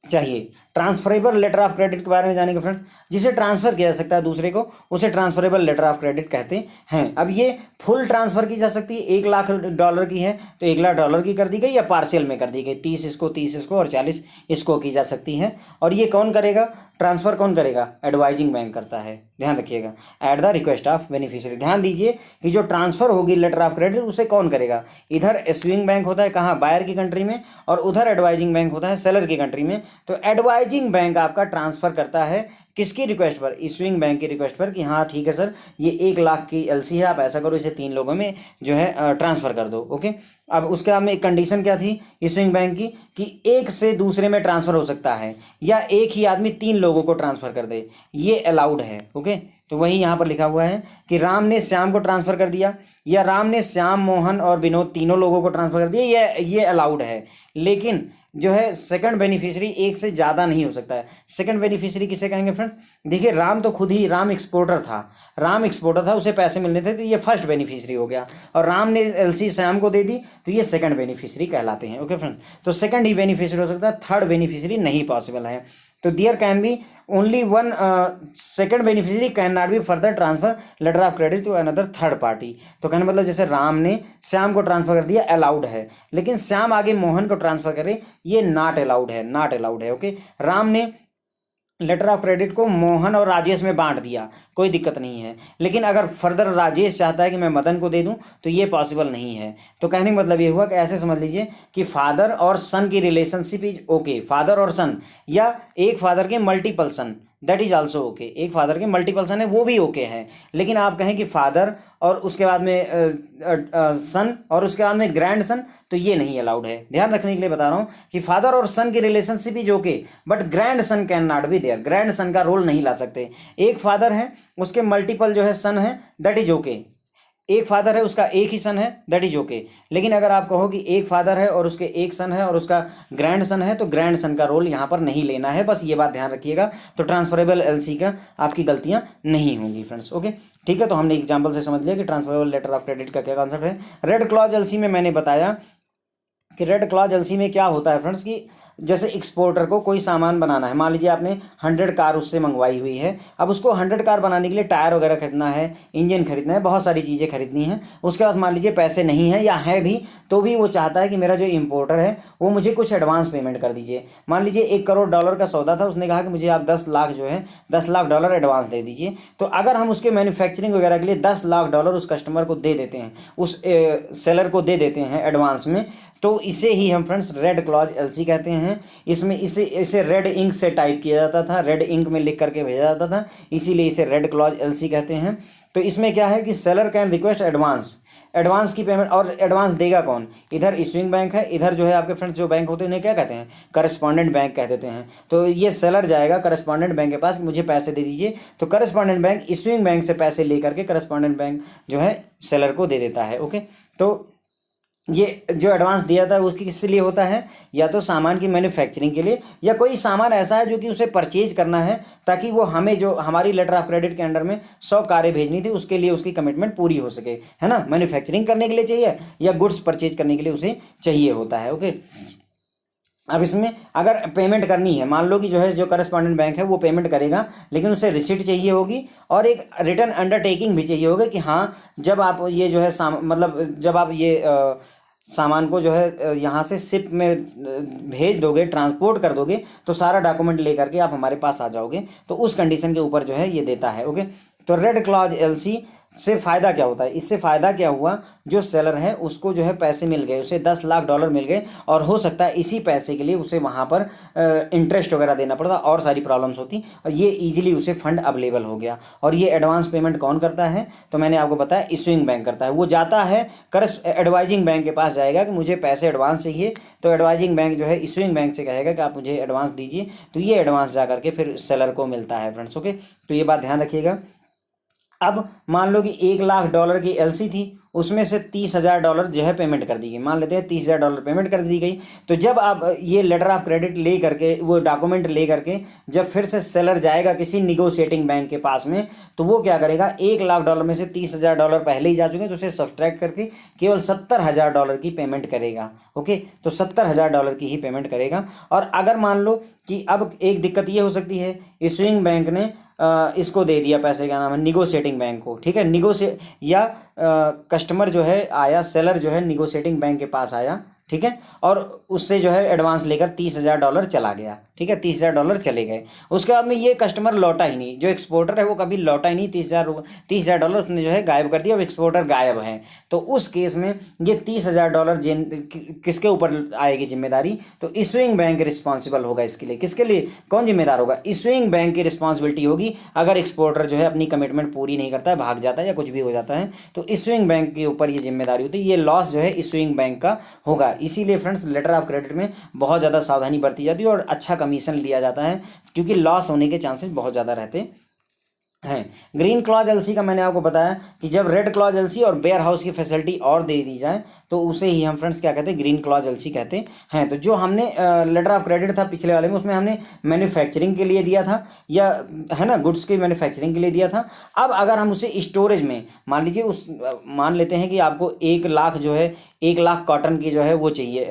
चाहिए। ट्रांसफरेबल लेटर ऑफ क्रेडिट के बारे में जानेंगे फ्रेंड्स। जिसे ट्रांसफर किया जा सकता है दूसरे को, उसे ट्रांसफरेबल लेटर ऑफ क्रेडिट कहते हैं। अब ये फुल ट्रांसफर की जा सकती है, $1,00,000 की है तो $1,00,000 की कर दी गई, या पार्शियल में कर दी गई, 30 इसको और 40 इसको की जा सकती है। और ये कौन करेगा, ट्रांसफर कौन करेगा, एडवाइजिंग बैंक करता है, ध्यान रखिएगा, at the request of beneficiary. ध्यान दीजिए कि जो ट्रांसफर होगी लेटर ऑफ क्रेडिट उसे कौन करेगा, इधर इशूइंग बैंक होता है कहाँ, बायर की कंट्री में, और उधर एडवाइजिंग बैंक होता है सेलर की कंट्री में। तो एडवाइजिंग बैंक आपका ट्रांसफर करता है किसकी रिक्वेस्ट पर, इशूइंग बैंक की रिक्वेस्ट पर, कि हाँ ठीक है सर ये 1,00,000 की एलसी है, आप ऐसा करो इसे 3 लोगों में जो है ट्रांसफर कर दो। ओके, अब उसके बाद में एक कंडीशन क्या थी इशूइंग बैंक की, कि एक से दूसरे में ट्रांसफर हो सकता है, या एक ही आदमी 3 लोगों को ट्रांसफर कर दे, ये अलाउड है। ओके, तो वही यहाँ पर लिखा हुआ है कि राम ने श्याम को ट्रांसफर कर दिया, या राम ने श्याम, मोहन और विनोद तीनों लोगों को ट्रांसफर कर दिया, ये अलाउड है। लेकिन जो है सेकंड बेनिफिशियरी एक से ज़्यादा नहीं हो सकता है। सेकंड बेनिफिशियरी किसे कहेंगे फ्रेंड, देखिए राम तो खुद ही, राम एक्सपोर्टर था, उसे पैसे मिलने थे, तो ये फर्स्ट बेनिफिशियरी हो गया, और राम ने एलसी श्याम को दे दी तो ये सेकंड बेनिफिशियरी कहलाते हैं। ओके फ्रेंड, तो सेकंड ही बेनिफिशियरी हो सकता है, थर्ड बेनिफिशियरी नहीं पॉसिबल है। तो there can be only one second beneficiary can not be further transfer letter of credit to another third party. तो कहने मतलब जैसे राम ने श्याम को ट्रांसफर कर दिया, अलाउड है, लेकिन श्याम आगे मोहन को ट्रांसफर करे, ये नॉट अलाउड है। ओके, राम ने लेटर ऑफ क्रेडिट को मोहन और राजेश में बांट दिया, कोई दिक्कत नहीं है, लेकिन अगर फर्दर राजेश चाहता है कि मैं मदन को दे दूं तो ये पॉसिबल नहीं है। तो कहने का मतलब ये हुआ कि ऐसे समझ लीजिए कि फादर और सन की रिलेशनशिप इज ओके, फादर और सन, या एक फादर के multiple son, that is also okay, एक फादर के मल्टीपल सन है वो भी ओके है। लेकिन आप कहें कि फादर और उसके बाद में सन और उसके बाद में ग्रैंड सन, तो ये नहीं अलाउड है। ध्यान रखने के लिए बता रहा हूँ कि फादर और सन की relationship is okay, but grand son can not be there, grand son का रोल नहीं ला सकते। एक फादर है उसके मल्टीपल जो है सन है, दैट इज ओके, एक फादर है उसका एक ही सन है, दैट इज ओके। लेकिन अगर आप कहो कि एक फादर है और उसके एक सन है और उसका ग्रैंड सन है, तो ग्रैंड सन का रोल यहाँ पर नहीं लेना है, बस ये बात ध्यान रखिएगा। तो ट्रांसफरेबल एलसी का आपकी गलतियाँ नहीं होंगी फ्रेंड्स। ओके, ठीक है, तो हमने एग्जाम्पल से समझ लिया कि ट्रांसफरेबल लेटर ऑफ क्रेडिट का क्या कॉन्सेप्ट है। रेड क्लॉज एलसी में मैंने बताया कि रेड क्लॉज एलसी में क्या होता है फ्रेंड्स, कि जैसे एक्सपोर्टर को कोई सामान बनाना है, मान लीजिए आपने 100 कार उससे मंगवाई हुई है, अब उसको 100 कार बनाने के लिए टायर वगैरह खरीदना है, इंजन खरीदना है, बहुत सारी चीज़ें खरीदनी हैं। उसके बाद मान लीजिए पैसे नहीं हैं, या है भी तो भी वो चाहता है कि मेरा जो इम्पोर्टर है वो मुझे कुछ एडवांस पेमेंट कर दीजिए। मान लीजिए $1 करोड़ का सौदा था, उसने कहा कि मुझे आप 10 लाख जो है $10 लाख एडवांस दे दीजिए। तो अगर हम उसके मैन्युफैक्चरिंग वगैरह के लिए $10 लाख उस कस्टमर को दे देते हैं, उस सेलर को दे देते हैं एडवांस में, तो इसे ही हम फ्रेंड्स रेड क्लॉज एलसी कहते हैं। इसमें इसे रेड इंक से टाइप किया जाता था, रेड इंक में लिख करके भेजा जाता था, इसीलिए इसे रेड क्लॉज एलसी कहते हैं। तो इसमें क्या है कि सेलर कैन रिक्वेस्ट एडवांस की पेमेंट, और एडवांस देगा कौन, इधर इशूइंग बैंक है, इधर जो है आपके फ्रेंड्स जो बैंक होते हैं उन्हें क्या कहते हैं, करस्पॉन्डेंट बैंक कह देते हैं। तो ये सेलर जाएगा करस्पॉन्डेंट बैंक के पास, मुझे पैसे दे दीजिए, तो करस्पॉन्डेंट बैंक इशूइंग बैंक से पैसे लेकर के करस्पॉन्डेंट बैंक जो है सेलर को दे देता है। ओके, तो ये जो एडवांस दिया था उसकी किस लिए होता है, या तो सामान की मैन्युफैक्चरिंग के लिए, या कोई सामान ऐसा है जो कि उसे परचेज करना है, ताकि वो हमें जो हमारी लेटर ऑफ क्रेडिट के अंडर में 100 कारें भेजनी थी उसके लिए उसकी कमिटमेंट पूरी हो सके, है ना। मैन्युफैक्चरिंग करने के लिए चाहिए या गुड्स परचेज करने के लिए उसे चाहिए होता है। ओके, अब इसमें अगर पेमेंट करनी है, मान लो कि जो है जो करस्पॉन्डेंट बैंक है वो पेमेंट करेगा, लेकिन उसे रिसिट चाहिए होगी और एक रिटर्न अंडरटेकिंग भी चाहिए होगा कि हाँ जब आप ये जो है मतलब जब आप ये सामान को जो है यहाँ से शिप में भेज दोगे, ट्रांसपोर्ट कर दोगे, तो सारा डॉक्यूमेंट लेकर के आप हमारे पास आ जाओगे, तो उस कंडीशन के ऊपर जो है ये देता है। ओके, तो रेड क्लॉज एलसी से फ़ायदा क्या होता है, इससे फ़ायदा क्या हुआ, जो सेलर है उसको जो है पैसे मिल गए, उसे $10 लाख मिल गए, और हो सकता है इसी पैसे के लिए उसे वहाँ पर इंटरेस्ट वगैरह देना पड़ता और सारी प्रॉब्लम्स होती, और ये इजीली उसे फंड अवेलेबल हो गया। और ये एडवांस पेमेंट कौन करता है, तो मैंने आपको बताया इशूइंग बैंक करता है। वो जाता है एडवाइजिंग बैंक के पास जाएगा कि मुझे पैसे एडवांस चाहिए, तो एडवाइजिंग बैंक जो है इशूइंग बैंक से कहेगा कि आप मुझे एडवांस दीजिए, तो ये एडवांस जा करके फिर सेलर को मिलता है फ्रेंड्स। ओके, तो ये बात ध्यान रखिएगा। अब मान लो कि $1 लाख की एलसी थी उसमें से $30,000 जो है पेमेंट कर दी गई। मान लेते हैं $30,000 पेमेंट कर दी गई। तो जब आप ये लेटर ऑफ क्रेडिट ले करके, वो डॉक्यूमेंट ले करके जब फिर से सेलर जाएगा किसी निगोशिएटिंग बैंक के पास में, तो वो क्या करेगा, $1,00,000 में से $30,000 पहले ही जा चुके हैं, तो उसे सब्सट्रैक्ट करके केवल $70,000 की पेमेंट करेगा। ओके, तो $70,000 की ही पेमेंट करेगा। और अगर मान लो कि अब एक दिक्कत ये हो सकती है, इशूइंग बैंक ने इसको दे दिया पैसे, क्या नाम है, निगोशिएटिंग बैंक को, ठीक है, या कस्टमर जो है आया, सेलर जो है निगोशिएटिंग बैंक के पास आया, ठीक है, और उससे जो है एडवांस लेकर $30,000 चला गया, ठीक है, $30,000 चले गए। उसके बाद में ये कस्टमर लौटा ही नहीं, जो एक्सपोर्टर है वो कभी लौटा ही नहीं, $30,000 उसने जो है गायब कर दिया, और एक्सपोर्टर गायब है। तो उस केस में ये $30,000 किसके ऊपर आएगी जिम्मेदारी, तो इशूइंग बैंक रिस्पॉन्सिबल होगा इसके लिए। किसके लिए, कौन जिम्मेदार होगा, इशूइंग बैंक की रिस्पॉन्सिबिलिटी होगी। अगर एक्सपोर्टर जो है अपनी कमिटमेंट पूरी नहीं करता है, भाग जाता है या कुछ भी हो जाता है, तो इशूइंग बैंक के ऊपर ये जिम्मेदारी होती है। ये लॉस जो है इशूइंग बैंक का होगा। इसीलिए फ्रेंड्स लेटर ऑफ क्रेडिट में बहुत ज़्यादा सावधानी बरती जाती है और अच्छा कमीशन लिया जाता है, क्योंकि लॉस होने के चांसेस बहुत ज़्यादा रहते हैं। ग्रीन क्लॉज एलसी का मैंने आपको बताया कि जब रेड क्लॉज एलसी और वेयर हाउस की फैसिलिटी और दे दी जाए तो उसे ही हम फ्रेंड्स क्या कहते हैं, ग्रीन क्लॉज एलसी कहते हैं। तो जो हमने लेटर ऑफ क्रेडिट था पिछले वाले में, उसमें हमने मैन्युफैक्चरिंग के लिए दिया था, या है ना, गुड्स की मैन्युफैक्चरिंग के लिए दिया था। अब अगर हम उसे स्टोरेज में, मान लीजिए मान लेते हैं कि आपको 1,00,000 जो है, 1,00,000 कॉटन की जो है वो चाहिए,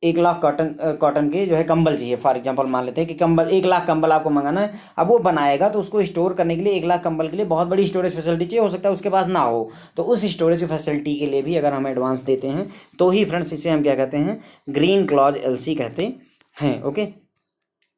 1,00,000 कॉटन के जो है कंबल चाहिए। फॉर एग्जांपल मान लेते हैं कि कंबल 1,00,000 कंबल आपको मंगाना है। अब वो बनाएगा तो उसको स्टोर करने के लिए 1,00,000 कंबल के लिए बहुत बड़ी स्टोरेज फैसिलिटी चाहिए, हो सकता है उसके पास ना हो। तो उस स्टोरेज फैसिलिटी के लिए भी अगर हम एडवांस देते हैं तो ही फ्रेंड्स इसे हम क्या कहते हैं, ग्रीन क्लॉज एलसी कहते हैं। ओके,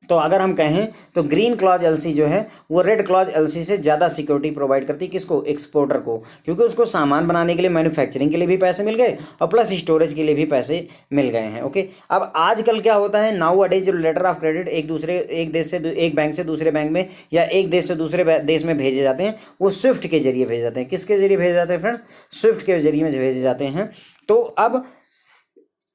तो अगर हम कहें तो ग्रीन क्लॉज एलसी जो है वो रेड क्लॉज एलसी से ज़्यादा सिक्योरिटी प्रोवाइड करती है। किसको, एक्सपोर्टर को, क्योंकि उसको सामान बनाने के लिए, मैन्युफैक्चरिंग के लिए भी पैसे मिल गए और प्लस स्टोरेज के लिए भी पैसे मिल गए हैं। ओके, अब आजकल क्या होता है, नाउ अडेज जो लेटर ऑफ क्रेडिट एक बैंक से दूसरे बैंक में या एक देश से दूसरे देश में भेजे जाते हैं, वो स्विफ्ट के जरिए भेजे जाते हैं। किसके जरिए भेजे जाते हैं फ्रेंड्स, स्विफ्ट के जरिए में भेजे जाते हैं। तो अब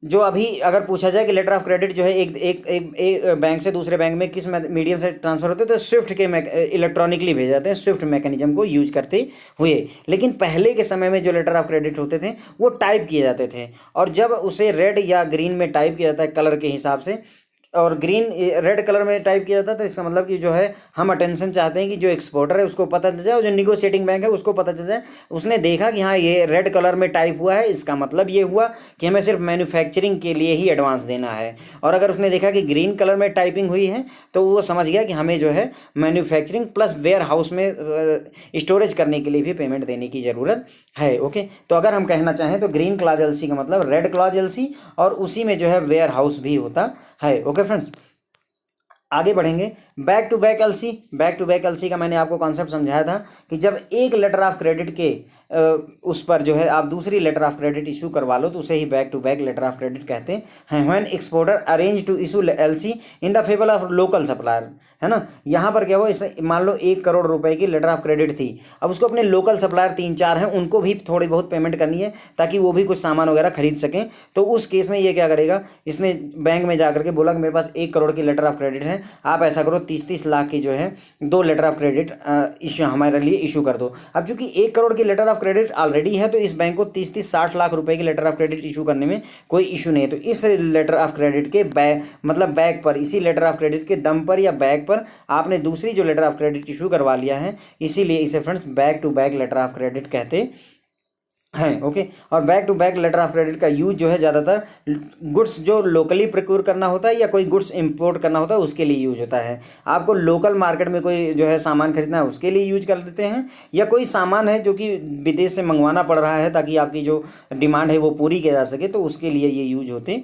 जो अभी अगर पूछा जाए कि लेटर ऑफ क्रेडिट जो है एक बैंक से दूसरे बैंक में किस मीडियम से ट्रांसफर होते हैं, तो स्विफ्ट के इलेक्ट्रॉनिकली भेजे जाते हैं, स्विफ्ट मैकेनिज्म को यूज करते हुए। लेकिन पहले के समय में जो लेटर ऑफ क्रेडिट होते थे वो टाइप किए जाते थे, और जब उसे रेड या ग्रीन में टाइप किया जाता है कलर के हिसाब से, और ग्रीन रेड कलर में टाइप किया जाता है, तो इसका मतलब कि जो है हम अटेंशन चाहते हैं कि जो एक्सपोर्टर है उसको पता चल जाए और जो निगोशिएटिंग बैंक है उसको पता चल जाए। उसने देखा कि हाँ ये रेड कलर में टाइप हुआ है, इसका मतलब ये हुआ कि हमें सिर्फ मैन्युफैक्चरिंग के लिए ही एडवांस देना है। और अगर उसने देखा कि ग्रीन कलर में टाइपिंग हुई है तो वो समझ गया कि हमें जो है मैन्युफैक्चरिंग प्लस वेयर हाउस में स्टोरेज करने के लिए भी पेमेंट देने की ज़रूरत है। ओके, तो अगर हम कहना चाहें तो ग्रीन क्लॉज एलसी का मतलब रेड क्लॉज एलसी, और उसी में जो है वेयर हाउस भी होता है। ओके फ्रेंड्स, आगे बढ़ेंगे। Back to back LC, back to back LC का मैंने आपको कॉन्सेप्ट समझाया था कि जब एक लेटर ऑफ क्रेडिट के उस पर जो है आप दूसरी लेटर ऑफ क्रेडिट इशू करवा लो तो उसे ही back to back letter of credit कहते हैं। When exporter arrange to issue LC in the favour of local supplier, है ना, यहाँ पर क्या हुआ, इसे मान लो 1 करोड़ रुपए की लेटर ऑफ क्रेडिट थी। अब उसको अपने लोकल सप्लायर 3-4 हैं, उनको भी थोड़ी बहुत पेमेंट करनी है ताकि वो भी कुछ सामान वगैरह खरीद सकें। तो उस केस में ये क्या करेगा, इसने बैंक में जाकर के बोला कि मेरे पास 1 करोड़ की लेटर ऑफ क्रेडिट है, आप ऐसा करो 30-30 लाख की जो है 2 लेटर ऑफ क्रेडिट इशू हमारे लिए इशू कर दो। अब चूंकि 1 करोड़ की लेटर ऑफ क्रेडिट ऑलरेडी है तो इस बैंक को 30-60 लाख रुपए की लेटर ऑफ क्रेडिट इशू करने में कोई इशू नहीं है। तो इस लेटर ऑफ क्रेडिट के बैक पर, इसी लेटर ऑफ क्रेडिट के दम पर या बैक पर आपने दूसरी जो लेटर ऑफ क्रेडिट इशू करवा लिया है, इसीलिए इसे friends back to back letter of credit कहते हैं। ओके, और back to back letter of credit का यूज जो है ज़्यादातर गुड्स जो लोकली प्रोक्योर करना होता है या कोई गुड्स इंपोर्ट करना होता है उसके लिए यूज होता है। आपको लोकल मार्केट में कोई जो है सामान खरीदना है उसके लिए यूज कर देते हैं, या कोई सामान है जो कि विदेश से मंगवाना पड़ रहा है ताकि आपकी जो डिमांड है वो पूरी की जा सके, तो उसके लिए ये यूज होते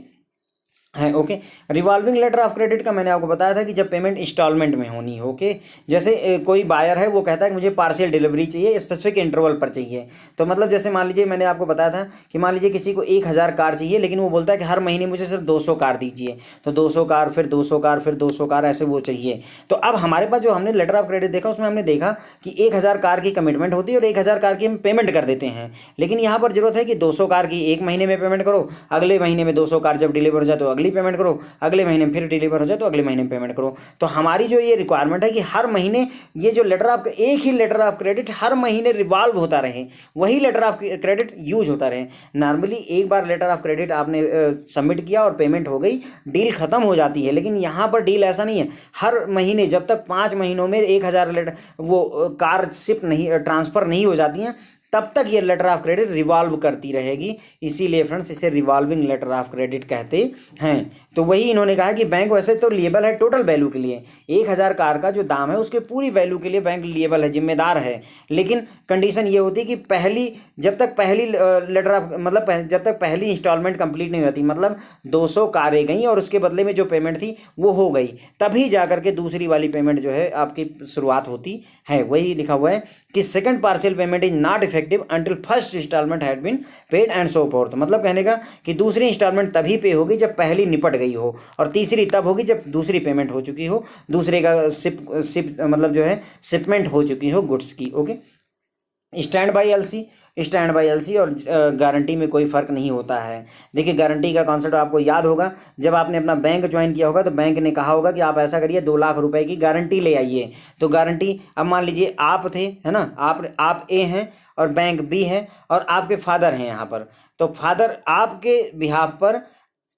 है। Okay, revolving letter of credit का मैंने आपको बताया था कि जब पेमेंट इंस्टॉलमेंट में होनी हो। ओके, जैसे कोई बायर है वो कहता है कि मुझे पार्शियल डिलीवरी चाहिए, स्पेसिफिक इंटरवल पर चाहिए। तो मतलब जैसे मान लीजिए मैंने आपको बताया था कि मान लीजिए किसी को 1000 कार चाहिए, लेकिन वो बोलता है कि हर महीने मुझे सिर्फ 200 कार दीजिए, तो 200 कार, फिर 200 कार, फिर 200 कार, ऐसे वो चाहिए। तो अब हमारे पास जो हमने लेटर ऑफ क्रेडिट देखा उसमें हमने देखा कि 1000 कार की कमिटमेंट होती है और 1000 कार की हम पेमेंट कर देते हैं। लेकिन यहाँ पर जरूरत है कि 200 कार की 1 महीने में पेमेंट करो, अगले महीने में 200 कार जब डिलीवर हो जाए तो अर्ली पेमेंट करो, अगले महीने फिर डिलीवर हो जाए तो अगले महीने पेमेंट करो। तो हमारी जो ये रिक्वायरमेंट है कि हर महीने ये जो लेटर ऑफ, एक ही लेटर ऑफ क्रेडिट हर महीने रिवॉल्व होता रहे, वही लेटर ऑफ क्रेडिट यूज होता रहे। नॉर्मली एक बार लेटर ऑफ क्रेडिट आपने सबमिट किया और पेमेंट हो गई, डील खत्म हो जाती है, लेकिन यहाँ पर डील ऐसा नहीं है। हर महीने जब तक 5 महीनों में 1000 लेटर वो कार शिप नहीं ट्रांसफ़र नहीं हो जाती हैं, तब तक ये लेटर ऑफ क्रेडिट रिवॉल्व करती रहेगी। इसीलिए फ्रेंड्स इसे रिवॉल्विंग लेटर ऑफ क्रेडिट कहते हैं। तो वही इन्होंने कहा कि बैंक वैसे तो लिएबल है टोटल वैल्यू के लिए, 1000 कार का जो दाम है उसके पूरी वैल्यू के लिए बैंक लिएबल है, जिम्मेदार है। लेकिन कंडीशन ये होती है कि जब तक पहली लेटर ऑफ मतलब जब तक पहली इंस्टॉलमेंट कंप्लीट नहीं होती, मतलब 200 कारें गई और उसके बदले में जो पेमेंट थी वो हो गई, तभी जा करके दूसरी वाली पेमेंट जो है आपकी शुरुआत होती है। वही लिखा हुआ है कि second partial payment is not effective until first instalment had been paid and so forth. मतलब कहने का कि दूसरी इंस्टॉलमेंट तभी पे होगी जब पहली निपट गई हो, और तीसरी तब होगी जब दूसरी पेमेंट हो चुकी हो, दूसरे का शिप मतलब जो है शिपमेंट हो चुकी हो गुड्स की। ओके, स्टैंड बाई एलसी और गारंटी में कोई फ़र्क नहीं होता है। देखिए गारंटी का कॉन्सेप्ट आपको याद होगा, जब आपने अपना बैंक ज्वाइन किया होगा तो बैंक ने कहा होगा कि आप ऐसा करिए 2 लाख रुपए की गारंटी ले आइए। तो गारंटी, अब मान लीजिए आप थे, है ना, आप ए हैं और बैंक बी है और आपके फादर हैं यहाँ पर, तो फादर आपके बिहाफ पर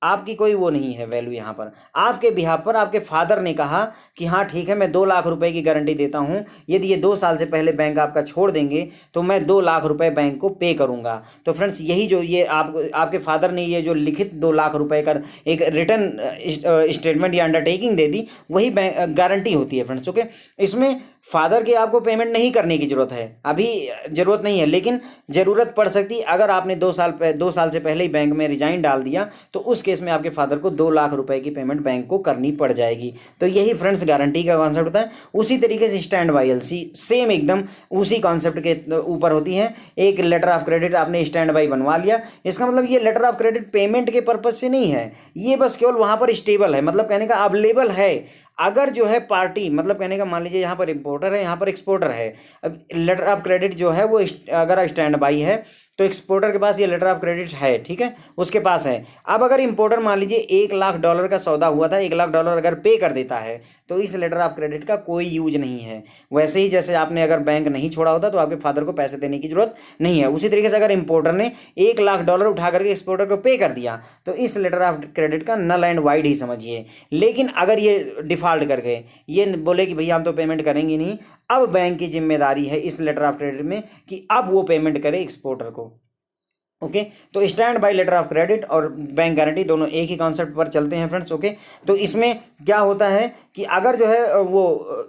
आपकी कोई वो नहीं है वैल्यू, यहाँ पर आपके बिहाफ पर आपके फादर ने कहा कि हाँ ठीक है मैं 2 लाख रुपए की गारंटी देता हूँ, यदि ये 2 साल से पहले बैंक आपका छोड़ देंगे तो मैं 2 लाख रुपए बैंक को पे करूँगा। तो फ्रेंड्स यही जो ये आपके फादर ने ये जो लिखित 2 लाख रुपए का एक रिटर्न स्टेटमेंट या अंडरटेकिंग दे दी, वही बैंक गारंटी होती है फ्रेंड्स। ओके, इसमें फादर की आपको पेमेंट नहीं करने की ज़रूरत है, अभी ज़रूरत नहीं है, लेकिन ज़रूरत पड़ सकती है अगर आपने 2 साल से पहले ही बैंक में रिजाइन डाल दिया, तो उस केस में आपके फादर को 2 लाख रुपए की पेमेंट बैंक को करनी पड़ जाएगी। तो यही फ्रेंड्स गारंटी का कॉन्सेप्ट होता है। उसी तरीके से स्टैंड बाई एलसी सेम एकदम उसी कॉन्सेप्ट के ऊपर होती है। एक लेटर ऑफ क्रेडिट आपने स्टैंड बाई बनवा लिया, इसका मतलब ये लेटर ऑफ क्रेडिट पेमेंट के पर्पज से नहीं है, ये बस केवल वहाँ पर स्टेबल है, मतलब कहने का अवेलेबल है। अगर जो है पार्टी, मतलब कहने का मान लीजिए यहाँ पर इंपोर्टर है, यहाँ पर एक्सपोर्टर है, अब लेटर ऑफ क्रेडिट जो है वो अगर स्टैंड बाई है तो एक्सपोर्टर के पास ये लेटर ऑफ क्रेडिट है, ठीक है, उसके पास है। अब अगर इंपोर्टर मान लीजिए $1 लाख का सौदा हुआ था, $1 लाख अगर पे कर देता है तो इस लेटर ऑफ क्रेडिट का कोई यूज नहीं है। वैसे ही जैसे आपने अगर बैंक नहीं छोड़ा होता तो आपके फादर को पैसे देने की जरूरत नहीं है, उसी तरीके से अगर इंपोर्टर ने $1 लाख उठा करके एक्सपोर्टर को पे कर दिया तो इस लेटर ऑफ क्रेडिट का नल एंड वाइड ही समझिए। लेकिन अगर ये डिफॉल्ट कर गए, ये बोले कि भैया हम तो पेमेंट करेंगे नहीं, अब बैंक की जिम्मेदारी है इस लेटर ऑफ क्रेडिट में कि अब वो पेमेंट करे एक्सपोर्टर को। ओके, तो stand by letter of credit और बैंक गारंटी दोनों एक ही कॉन्सेप्ट पर चलते हैं फ्रेंड्स। ओके, तो इसमें क्या होता है कि अगर जो है वो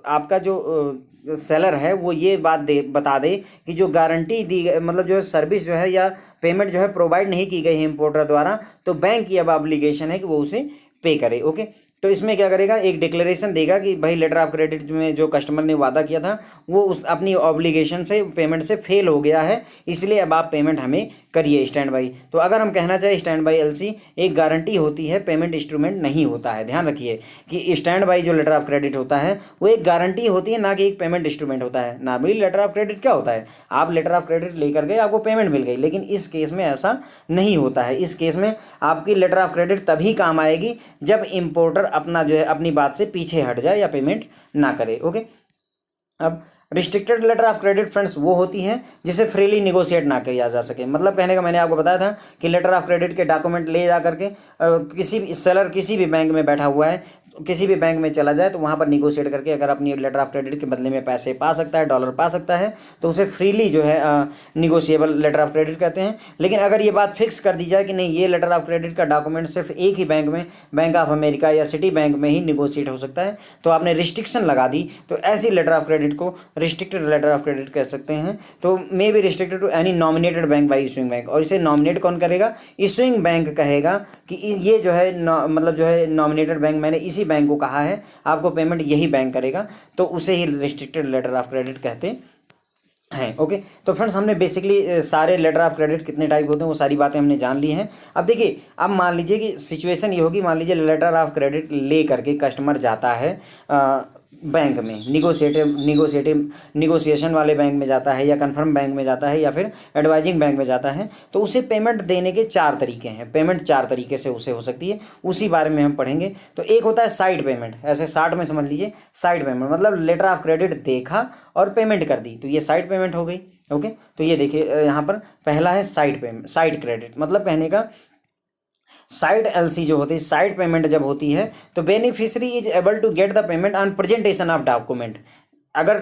आपका जो सेलर है वो ये बात बता दे कि जो गारंटी दी मतलब जो है सर्विस जो है या पेमेंट जो है प्रोवाइड नहीं की गई है इंपोर्टर द्वारा, तो बैंक की अब ऑब्लिगेशन है कि वो उसे पे करे। ओके, तो इसमें क्या करेगा, एक डिक्लेरेशन देगा कि भाई लेटर ऑफ क्रेडिट में जो कस्टमर ने वादा किया था वो उस अपनी ऑब्लिगेशन से पेमेंट से फेल हो गया है, इसलिए अब आप पेमेंट हमें करिए स्टैंड बाई। तो अगर हम कहना चाहें स्टैंड बाई एलसी एक गारंटी होती है, पेमेंट इंस्ट्रूमेंट नहीं होता है। ध्यान रखिए कि स्टैंड बाई जो लेटर ऑफ क्रेडिट होता है वो एक गारंटी होती है, ना कि एक पेमेंट इंस्ट्रूमेंट होता है। नॉर्मली लेटर ऑफ क्रेडिट क्या होता है, आप लेटर ऑफ क्रेडिट लेकर गए, आपको पेमेंट मिल गई, लेकिन इस केस में ऐसा नहीं होता है। इस केस में आपकी लेटर ऑफ क्रेडिट तभी काम आएगी जब इंपोर्टर अपना जो है अपनी बात से पीछे हट जाए या पेमेंट ना करे। ओके, अब restricted letter of credit friends वो होती है जिसे फ्रीली निगोशिएट ना किया जा सके। मतलब कहने का मैंने आपको बताया था कि लेटर ऑफ क्रेडिट के डॉक्यूमेंट ले जा करके किसी भी सेलर किसी भी बैंक में बैठा हुआ है, किसी भी बैंक में चला जाए तो वहाँ पर निगोशिएट करके अगर अपनी लेटर ऑफ क्रेडिट के बदले में पैसे पा सकता है, डॉलर पा सकता है, तो उसे फ्रीली जो है निगोशिएबल लेटर ऑफ क्रेडिट कहते हैं। लेकिन अगर ये बात फिक्स कर दी जाए कि नहीं, ये लेटर ऑफ क्रेडिट का डॉक्यूमेंट सिर्फ एक ही बैंक में, बैंक ऑफ अमेरिका या सिटी बैंक में ही निगोशिएट हो सकता है, तो आपने रिस्ट्रिक्शन लगा दी, तो ऐसी लेटर ऑफ क्रेडिट को रिस्ट्रिक्टेड लेटर ऑफ क्रेडिट कह सकते हैं। तो may be restricted to any nominated bank by issuing bank, और इसे नॉमिनेट कौन करेगा, इशूइंग बैंक कहेगा कि ये जो है मतलब जो है नॉमिनेटेड बैंक, मैंने इसी बैंक को कहा है आपको पेमेंट यही बैंक करेगा, तो उसे ही रिस्ट्रिक्टेड लेटर ऑफ क्रेडिट कहते हैं। ओके, तो फ्रेंड्स हमने बेसिकली सारे लेटर ऑफ क्रेडिट कितने टाइप होते हैं वो सारी बातें हमने जान ली हैं। अब देखिए, अब मान लीजिए कि सिचुएशन ये होगी, मान लीजिए लेटर ऑफ क्रेडिट ले करके कस्टमर जाता है बैंक में, निगोशिएशन वाले बैंक में जाता है, या कन्फर्म बैंक में जाता है, या फिर एडवाइजिंग बैंक में जाता है, तो उसे पेमेंट देने के 4 तरीके हैं। पेमेंट 4 तरीके से उसे हो सकती है, उसी बारे में हम पढ़ेंगे। तो एक होता है साइड पेमेंट, ऐसे शार्ट में समझ लीजिए। साइड पेमेंट मतलब लेटर ऑफ क्रेडिट देखा और पेमेंट कर दी, तो ये साइड पेमेंट हो गई। ओके, तो ये देखिए यहाँ पर पहला है साइड पेमेंट, साइड क्रेडिट मतलब कहने का साइड एलसी जो होती है, साइड पेमेंट जब होती है तो beneficiary is able to get the payment on presentation of document. अगर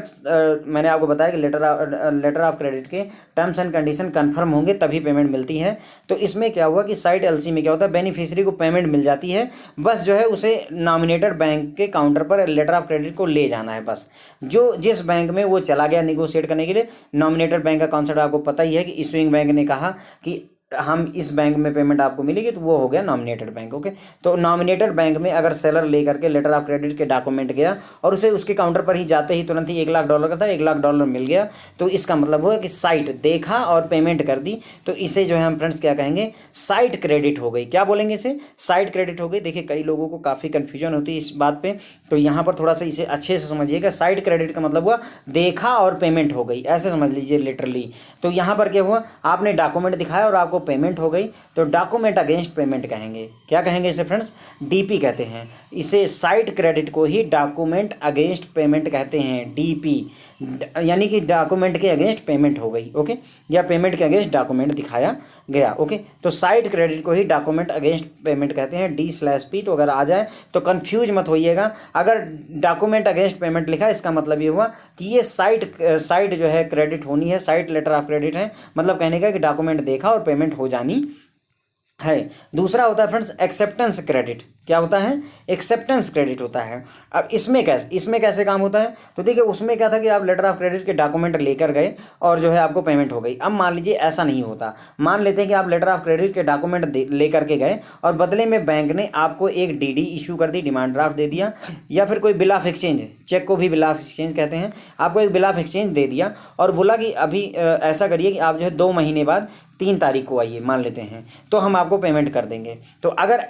मैंने आपको बताया कि लेटर ऑफ क्रेडिट के टर्म्स एंड कंडीशन कंफर्म होंगे तभी पेमेंट मिलती है। तो इसमें क्या हुआ कि साइड एलसी में क्या होता है, बेनिफिशियरी को पेमेंट मिल जाती है, बस जो है उसे नॉमिनेटेड बैंक के काउंटर पर लेटर ऑफ क्रेडिट को ले जाना है। बस जो जिस बैंक में वो चला गया निगोशिएट करने के लिए, नॉमिनेटेड बैंक का कॉन्सेप्ट आपको पता ही है कि इशूइंग बैंक ने कहा कि हम इस बैंक में पेमेंट आपको मिलेगी, तो वो हो गया नॉमिनेटेड बैंक। ओके, तो नॉमिनेटेड बैंक में अगर सेलर लेकर के लेटर ऑफ क्रेडिट के डॉक्यूमेंट गया और उसे उसके काउंटर पर ही जाते ही तुरंत ही $1,00,000 का था, $1,00,000 मिल गया, तो इसका मतलब हुआ कि साइट देखा और पेमेंट कर दी, तो इसे जो है हम फ्रेंड्स क्या कहेंगे, साइट क्रेडिट हो गई। क्या बोलेंगे इसे, साइट क्रेडिट हो गई। देखिए कई लोगों को काफ़ी कन्फ्यूजन होती है इस बात पे, तो यहाँ पर थोड़ा सा इसे अच्छे से समझिएगा। साइट क्रेडिट का मतलब हुआ देखा और पेमेंट हो गई, ऐसे समझ लीजिए लिटरली। तो यहाँ पर क्या हुआ, आपने डॉक्यूमेंट दिखाया और आपको पेमेंट हो गई, तो डॉक्यूमेंट अगेंस्ट पेमेंट कहेंगे। क्या कहेंगे इसे फ्रेंड्स, डीपी कहते हैं इसे। साइट क्रेडिट को ही डॉक्यूमेंट अगेंस्ट पेमेंट कहते हैं, डीपी, यानी कि डॉक्यूमेंट के अगेंस्ट पेमेंट हो गई। ओके, या पेमेंट के अगेंस्ट डॉक्यूमेंट दिखाया गया। ओके, तो साइट क्रेडिट को ही डॉक्यूमेंट अगेंस्ट पेमेंट कहते हैं, D/P। तो अगर आ जाए तो कंफ्यूज मत होइएगा, अगर डॉक्यूमेंट अगेंस्ट पेमेंट लिखा इसका मतलब ये हुआ कि ये साइट जो है क्रेडिट होनी है, साइट लेटर ऑफ क्रेडिट है, मतलब कहने का कि डॉक्यूमेंट देखा और पेमेंट हो जानी है। दूसरा होता है फ्रेंड्स एक्सेप्टेंस क्रेडिट। क्या होता है, एक्सेप्टेंस क्रेडिट होता है। अब इसमें कैसे काम होता है, तो देखिए उसमें क्या था कि आप लेटर ऑफ क्रेडिट के डॉक्यूमेंट लेकर गए और जो है आपको पेमेंट हो गई। अब मान लीजिए ऐसा नहीं होता, मान लेते हैं कि आप लेटर ऑफ क्रेडिट के डॉक्यूमेंट लेकर के गए और बदले में बैंक ने आपको एक DD इशू कर दी, डिमांड ड्राफ्ट दे दिया, या फिर कोई बिल ऑफ एक्सचेंज, चेक को भी बिल ऑफ एक्सचेंज कहते हैं, आपको एक बिल ऑफ एक्सचेंज दे दिया और बोला कि अभी ऐसा करिए कि आप जो है 2 महीने बाद 3 तारीख को आइए, मान लेते हैं, तो हम आपको पेमेंट कर देंगे। तो अगर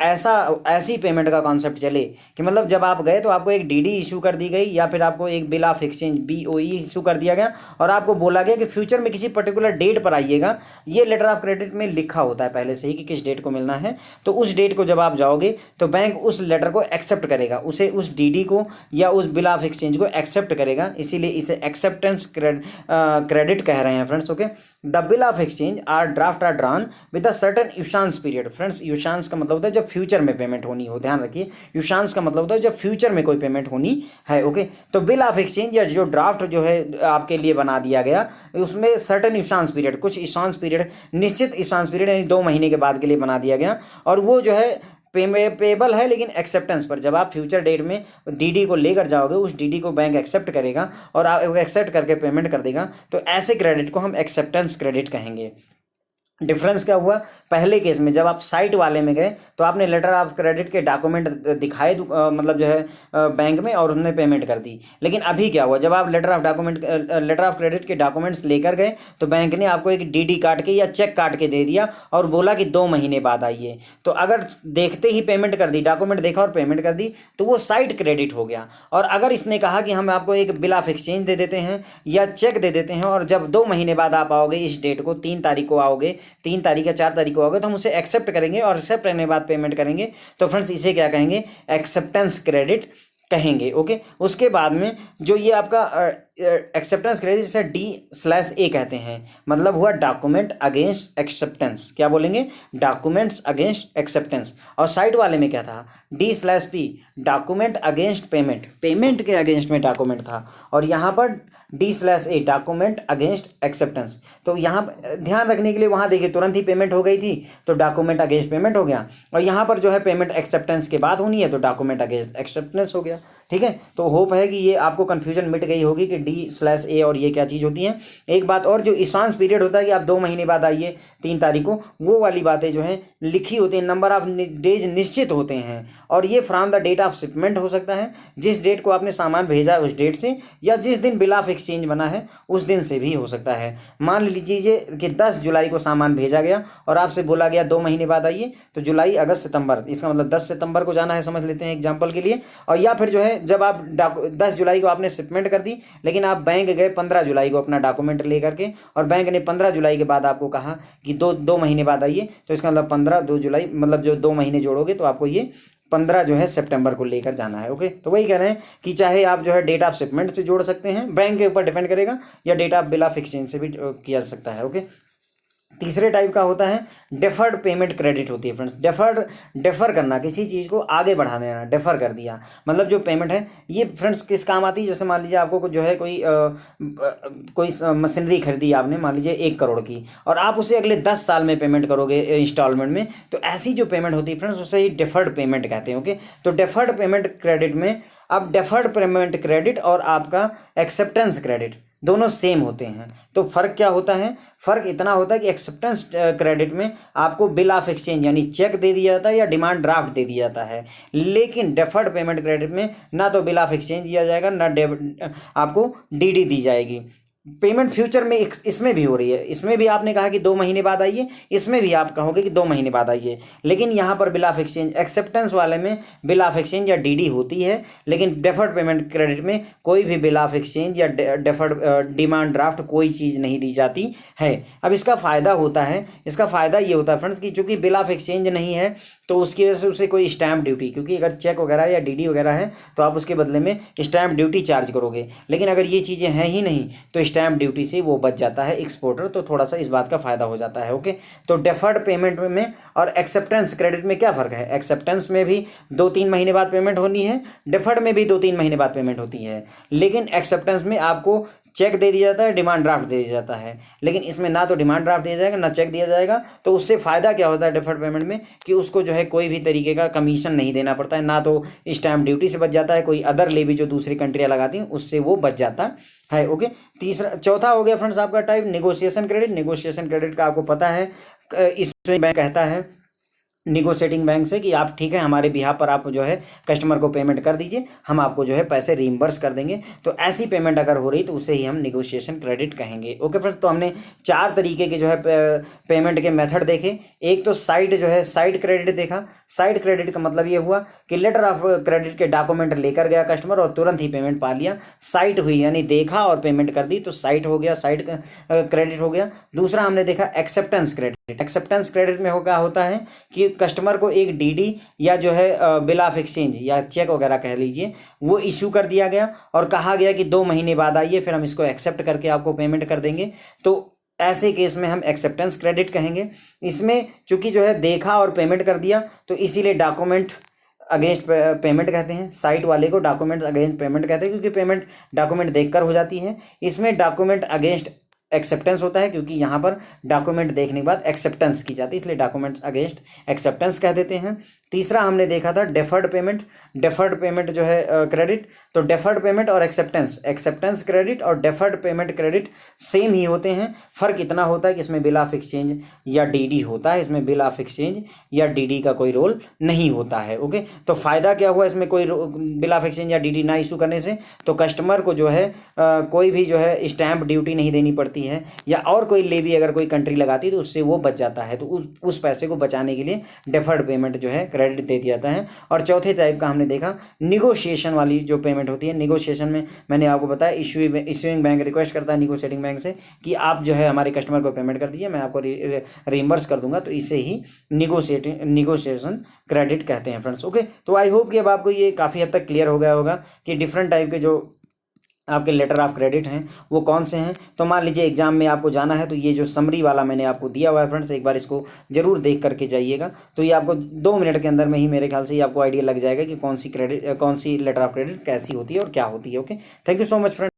ऐसी पेमेंट का कॉन्सेप्ट चले कि मतलब जब आप गए तो आपको एक DD इशू कर दी गई, या फिर आपको एक bill of exchange BOE issue कर दिया गया और आपको बोला गया कि फ्यूचर में किसी पर्टिकुलर डेट पर आइएगा, ये लेटर ऑफ क्रेडिट में लिखा होता है पहले से ही कि किस डेट को मिलना है, तो उस डेट को जब आप जाओगे तो बैंक उस लेटर को एक्सेप्ट करेगा, उसे उस DD को या उस बिल ऑफ एक्सचेंज को एक्सेप्ट करेगा, इसीलिए इसे एक्सेप्टेंस क्रेडिट कह रहे हैं friends. Okay, the bill of exchange are drafts are drawn with a certain usance period. Friends usance का मतलब होता है जब फ्यूचर में पेमेंट होनी हो, ध्यान रखिए, यूशांस का मतलब होता है जब फ्यूचर में कोई पेमेंट होनी है। ओके, तो बिल ऑफ एक्सचेंज या जो ड्राफ्ट जो है आपके लिए बना दिया गया, उसमें सर्टेन यूशांस पीरियड, कुछ ईशांस पीरियड, निश्चित ईशांस पीरियड यानी 2 महीने के बाद के लिए बना दिया गया, और वो जो है पेबल है लेकिन एक्सेप्टेंस पर। जब आप फ्यूचर डेट में DD को लेकर जाओगे, उस DD को बैंक एक्सेप्ट करेगा और आप एक्सेप्ट करके पेमेंट कर देगा, तो ऐसे क्रेडिट को हम एक्सेप्टेंस क्रेडिट कहेंगे। डिफरेंस क्या हुआ, पहले केस में जब आप साइट वाले में गए तो आपने लेटर ऑफ क्रेडिट के डॉक्यूमेंट दिखाए मतलब जो है बैंक में, और उन्होंने पेमेंट कर दी। लेकिन अभी क्या हुआ, जब आप लेटर ऑफ क्रेडिट के डॉक्यूमेंट्स लेकर गए तो बैंक ने आपको एक DD काट के या चेक काट के दे दिया और बोला कि 2 महीने बाद आइए। तो अगर देखते ही पेमेंट कर दी, डॉक्यूमेंट देखा और पेमेंट कर दी, तो वो साइट क्रेडिट हो गया। और अगर इसने कहा कि हम आपको एक बिल ऑफ एक्सचेंज दे देते हैं या चेक दे देते हैं, और जब 2 महीने बाद आप आओगे, इस डेट को 3 तारीख को आओगे, 3 तारीख या 4 तारीख को आओगे, तो हम उसे एक्सेप्ट करेंगे और एक्सेप्ट करने के बाद पेमेंट करेंगे। तो फ्रेंड्स इसे क्या कहेंगे, एक्सेप्टेंस क्रेडिट कहेंगे। ओके, उसके बाद में जो ये आपका एक्सेप्टेंस क्रेडिट जिसे D/A कहते हैं, मतलब हुआ डॉक्यूमेंट अगेंस्ट एक्सेप्टेंस। क्या बोलेंगे, डॉक्यूमेंट्स अगेंस्ट एक्सेप्टेंस। और साइड वाले में क्या था, D/P, document against payment, payment के अगेंस्ट में डॉक्यूमेंट था, और यहाँ पर D/A, डॉक्यूमेंट अगेंस्ट एक्सेप्टेंस। तो यहाँ ध्यान रखने के लिए, वहाँ देखिए तुरंत ही पेमेंट हो गई थी तो डॉक्यूमेंट अगेंस्ट पेमेंट हो गया, और यहाँ पर जो है पेमेंट एक्सेप्टेंस के बाद होनी है तो डॉक्यूमेंट अगेंस्ट एक्सेप्टेंस हो गया। ठीक है, तो होप है कि ये आपको कन्फ्यूजन मिट गई होगी कि D/A और ये क्या चीज़ होती है। एक बात और, जो ईशांस पीरियड होता है कि आप 2 महीने बाद आइए, 3 तारीख को, वो वाली बातें जो है लिखी होती हैं, नंबर ऑफ डेज निश्चित होते हैं। और ये from the date of shipment हो सकता है, जिस डेट को आपने सामान भेजा उस डेट से, या जिस दिन बिल ऑफ एक्सचेंज बना है उस दिन से भी हो सकता है। मान लीजिए कि 10 जुलाई को सामान भेजा गया और आपसे बोला गया 2 महीने बाद आइए, तो जुलाई, अगस्त, सितंबर, इसका मतलब 10 सितंबर को जाना है, समझ लेते हैं एग्जाम्पल के लिए। और या फिर जो है जब आप 10 जुलाई को आपने शिपमेंट कर दी, लेकिन आप बैंक गए 15 जुलाई को अपना डॉक्यूमेंट लेकर के, और बैंक ने 15 जुलाई के बाद आपको कहा कि दो महीने बाद आइए, तो इसका मतलब 15, 2 जुलाई, मतलब जो 2 महीने जोड़ोगे तो आपको ये 15 जो है सितंबर को लेकर जाना है। ओके, तो वही कह रहे हैं कि चाहे आप जो है डेट ऑफ शिपमेंट से जोड़ सकते हैं, बैंक के ऊपर डिपेंड करेगा, या date of bill of exchange से भी किया जा सकता है। ओके, तीसरे टाइप का होता है डेफर्ड पेमेंट क्रेडिट होती है फ्रेंड्स। डेफर करना, किसी चीज़ को आगे बढ़ा देना, डेफर कर दिया, मतलब जो पेमेंट है ये फ्रेंड्स किस काम आती है। जैसे मान लीजिए आपको जो है कोई मशीनरी खरीदी आपने, मान लीजिए 1 करोड़ की, और आप उसे अगले 10 साल में पेमेंट करोगे इंस्टॉलमेंट में, तो ऐसी जो पेमेंट होती है फ्रेंड्स उसे ही डेफर्ड पेमेंट कहते हैं। ओके, तो डेफर्ड पेमेंट क्रेडिट में अब डेफर्ड पेमेंट क्रेडिट और आपका एक्सेप्टेंस क्रेडिट दोनों सेम होते हैं। तो फ़र्क क्या होता है? फ़र्क इतना होता है कि एक्सेप्टेंस क्रेडिट में आपको बिल ऑफ एक्सचेंज यानी चेक दे दिया जाता है या डिमांड ड्राफ्ट दे दिया जाता है, लेकिन डेफर्ड पेमेंट क्रेडिट में ना तो बिल ऑफ एक्सचेंज दिया जाएगा, ना आपको डीडी दी जाएगी। पेमेंट फ्यूचर में इसमें भी हो रही है, इसमें भी आपने कहा कि 2 महीने बाद आइए, इसमें भी आप कहोगे कि 2 महीने बाद आइए, लेकिन यहाँ पर बिल ऑफ एक्सचेंज, एक्सेप्टेंस वाले में बिल ऑफ एक्सचेंज या डीडी होती है, लेकिन डेफर्ड पेमेंट क्रेडिट में कोई भी बिल ऑफ एक्सचेंज या डेफर्ड डिमांड ड्राफ्ट कोई चीज़ नहीं दी जाती है। अब इसका फ़ायदा होता है, इसका फ़ायदा ये होता है फ्रेंड्स कि चूँकि बिल ऑफ एक्सचेंज नहीं है तो उसकी वजह से उसे कोई स्टैम्प ड्यूटी, क्योंकि अगर चेक वगैरह या डीडी वगैरह है तो आप उसके बदले में स्टैम्प ड्यूटी चार्ज करोगे, लेकिन अगर ये चीज़ें हैं ही नहीं तो स्टैम्प ड्यूटी से वो बच जाता है एक्सपोर्टर, तो थोड़ा सा इस बात का फ़ायदा हो जाता है। ओके, तो डेफर्ड पेमेंट में और एक्सेप्टेंस क्रेडिट में क्या फ़र्क है? एक्सेप्टेंस में भी 2-3 महीने बाद पेमेंट होनी है, डेफर्ड में भी 2-3 महीने बाद पेमेंट होती है, लेकिन एक्सेप्टेंस में आपको चेक दे दिया जाता है, डिमांड ड्राफ्ट दे दिया जाता है, लेकिन इसमें ना तो डिमांड ड्राफ्ट दिया जाएगा ना चेक दिया जाएगा। तो उससे फ़ायदा क्या होता है डेफर्ड पेमेंट में कि उसको जो है कोई भी तरीके का कमीशन नहीं देना पड़ता है, ना तो स्टैम्प ड्यूटी से बच जाता है, कोई अदर लेवी जो दूसरी कंट्रियाँ लगाती हैं उससे वो बच जाता है। ओके, चौथा हो गया फ्रेंड्स आपका type negotiation credit. Negotiation credit का आपको पता है, इसमें बैंक कहता है निगोशिएटिंग बैंक से कि आप ठीक है हमारे बिहाफ पर आप जो है कस्टमर को पेमेंट कर दीजिए, हम आपको जो है पैसे रीइंबर्स कर देंगे। तो ऐसी पेमेंट अगर हो रही तो उसे ही हम निगोशिएशन क्रेडिट कहेंगे। ओके फ्रेंड्स, तो हमने 4 तरीके के जो है पेमेंट के मेथड देखे। एक तो साइड जो है साइड क्रेडिट देखा। साइड क्रेडिट का मतलब ये हुआ कि लेटर ऑफ क्रेडिट के डॉक्यूमेंट लेकर गया कस्टमर और तुरंत ही पेमेंट पा लिया, साइट हुई यानी देखा और पेमेंट कर दी, तो साइट हो गया, साइड क्रेडिट हो गया। दूसरा हमने देखा एक्सेप्टेंस क्रेडिट। एक्सेप्टेंस क्रेडिट में क्या होता है कि कस्टमर को एक डीडी या जो है बिल ऑफ एक्सचेंज या चेक वगैरह कह लीजिए वो इशू कर दिया गया और कहा गया कि 2 महीने बाद आइए, फिर हम इसको एक्सेप्ट करके आपको पेमेंट कर देंगे। तो ऐसे केस में हम एक्सेप्टेंस क्रेडिट कहेंगे। इसमें चूंकि जो है देखा और पेमेंट कर दिया तो इसीलिए डॉक्यूमेंट अगेंस्ट पेमेंट कहते हैं। साइट वाले को डॉक्यूमेंट अगेंस्ट पेमेंट कहते हैं क्योंकि पेमेंट डॉक्यूमेंट देखकर हो जाती है। इसमें डॉक्यूमेंट अगेंस्ट एक्सेप्टेंस होता है क्योंकि यहाँ पर डॉक्यूमेंट देखने के बाद एक्सेप्टेंस की जाती है, इसलिए डॉक्यूमेंट अगेंस्ट एक्सेप्टेंस कह देते हैं। तीसरा हमने देखा था डेफर्ड पेमेंट। डेफर्ड पेमेंट जो है क्रेडिट, तो डेफर्ड पेमेंट और एक्सेप्टेंस क्रेडिट और डेफर्ड पेमेंट क्रेडिट सेम ही होते हैं। फ़र्क इतना होता है कि इसमें बिल ऑफ एक्सचेंज या डीडी होता है, इसमें बिल ऑफ एक्सचेंज या डीडी का कोई रोल नहीं होता है। ओके, तो फ़ायदा क्या हुआ इसमें कोई बिल ऑफ एक्सचेंज या डीडी ना इशू करने से? तो कस्टमर को जो है कोई भी जो है स्टैम्प ड्यूटी नहीं देनी पड़ती है, या और कोई लेवी अगर कोई कंट्री लगाती है तो उससे वो बच जाता है। तो उस पैसे को बचाने के लिए डेफर्ड पेमेंट जो है क्रेडिट दे दिया जाता है। और चौथे टाइप का हमने देखा निगोशिएशन वाली जो पेमेंट होती है। निगोशिएशन में मैंने आपको बताया इशूइंग बैंक रिक्वेस्ट करता है निगोशिएटिंग बैंक से कि आप जो है हमारे कस्टमर को पेमेंट कर दीजिए, मैं आपको रीइंबर्स कर दूंगा, तो इसे ही निगोशिएशन क्रेडिट कहते हैं फ्रेंड्स। ओके, तो आई होप कि अब आपको ये काफ़ी हद तक क्लियर हो गया होगा कि डिफरेंट टाइप के जो आपके लेटर ऑफ क्रेडिट हैं वो कौन से हैं। तो मान लीजिए एग्जाम में आपको जाना है तो ये जो समरी वाला मैंने आपको दिया हुआ है फ्रेंड्स, एक बार इसको जरूर देख करके जाइएगा। तो ये आपको 2 मिनट के अंदर में ही मेरे ख्याल से ये आपको आइडिया लग जाएगा कि कौन सी लेटर ऑफ क्रेडिट कैसी होती है और क्या होती है। Okay, thank you so much friends.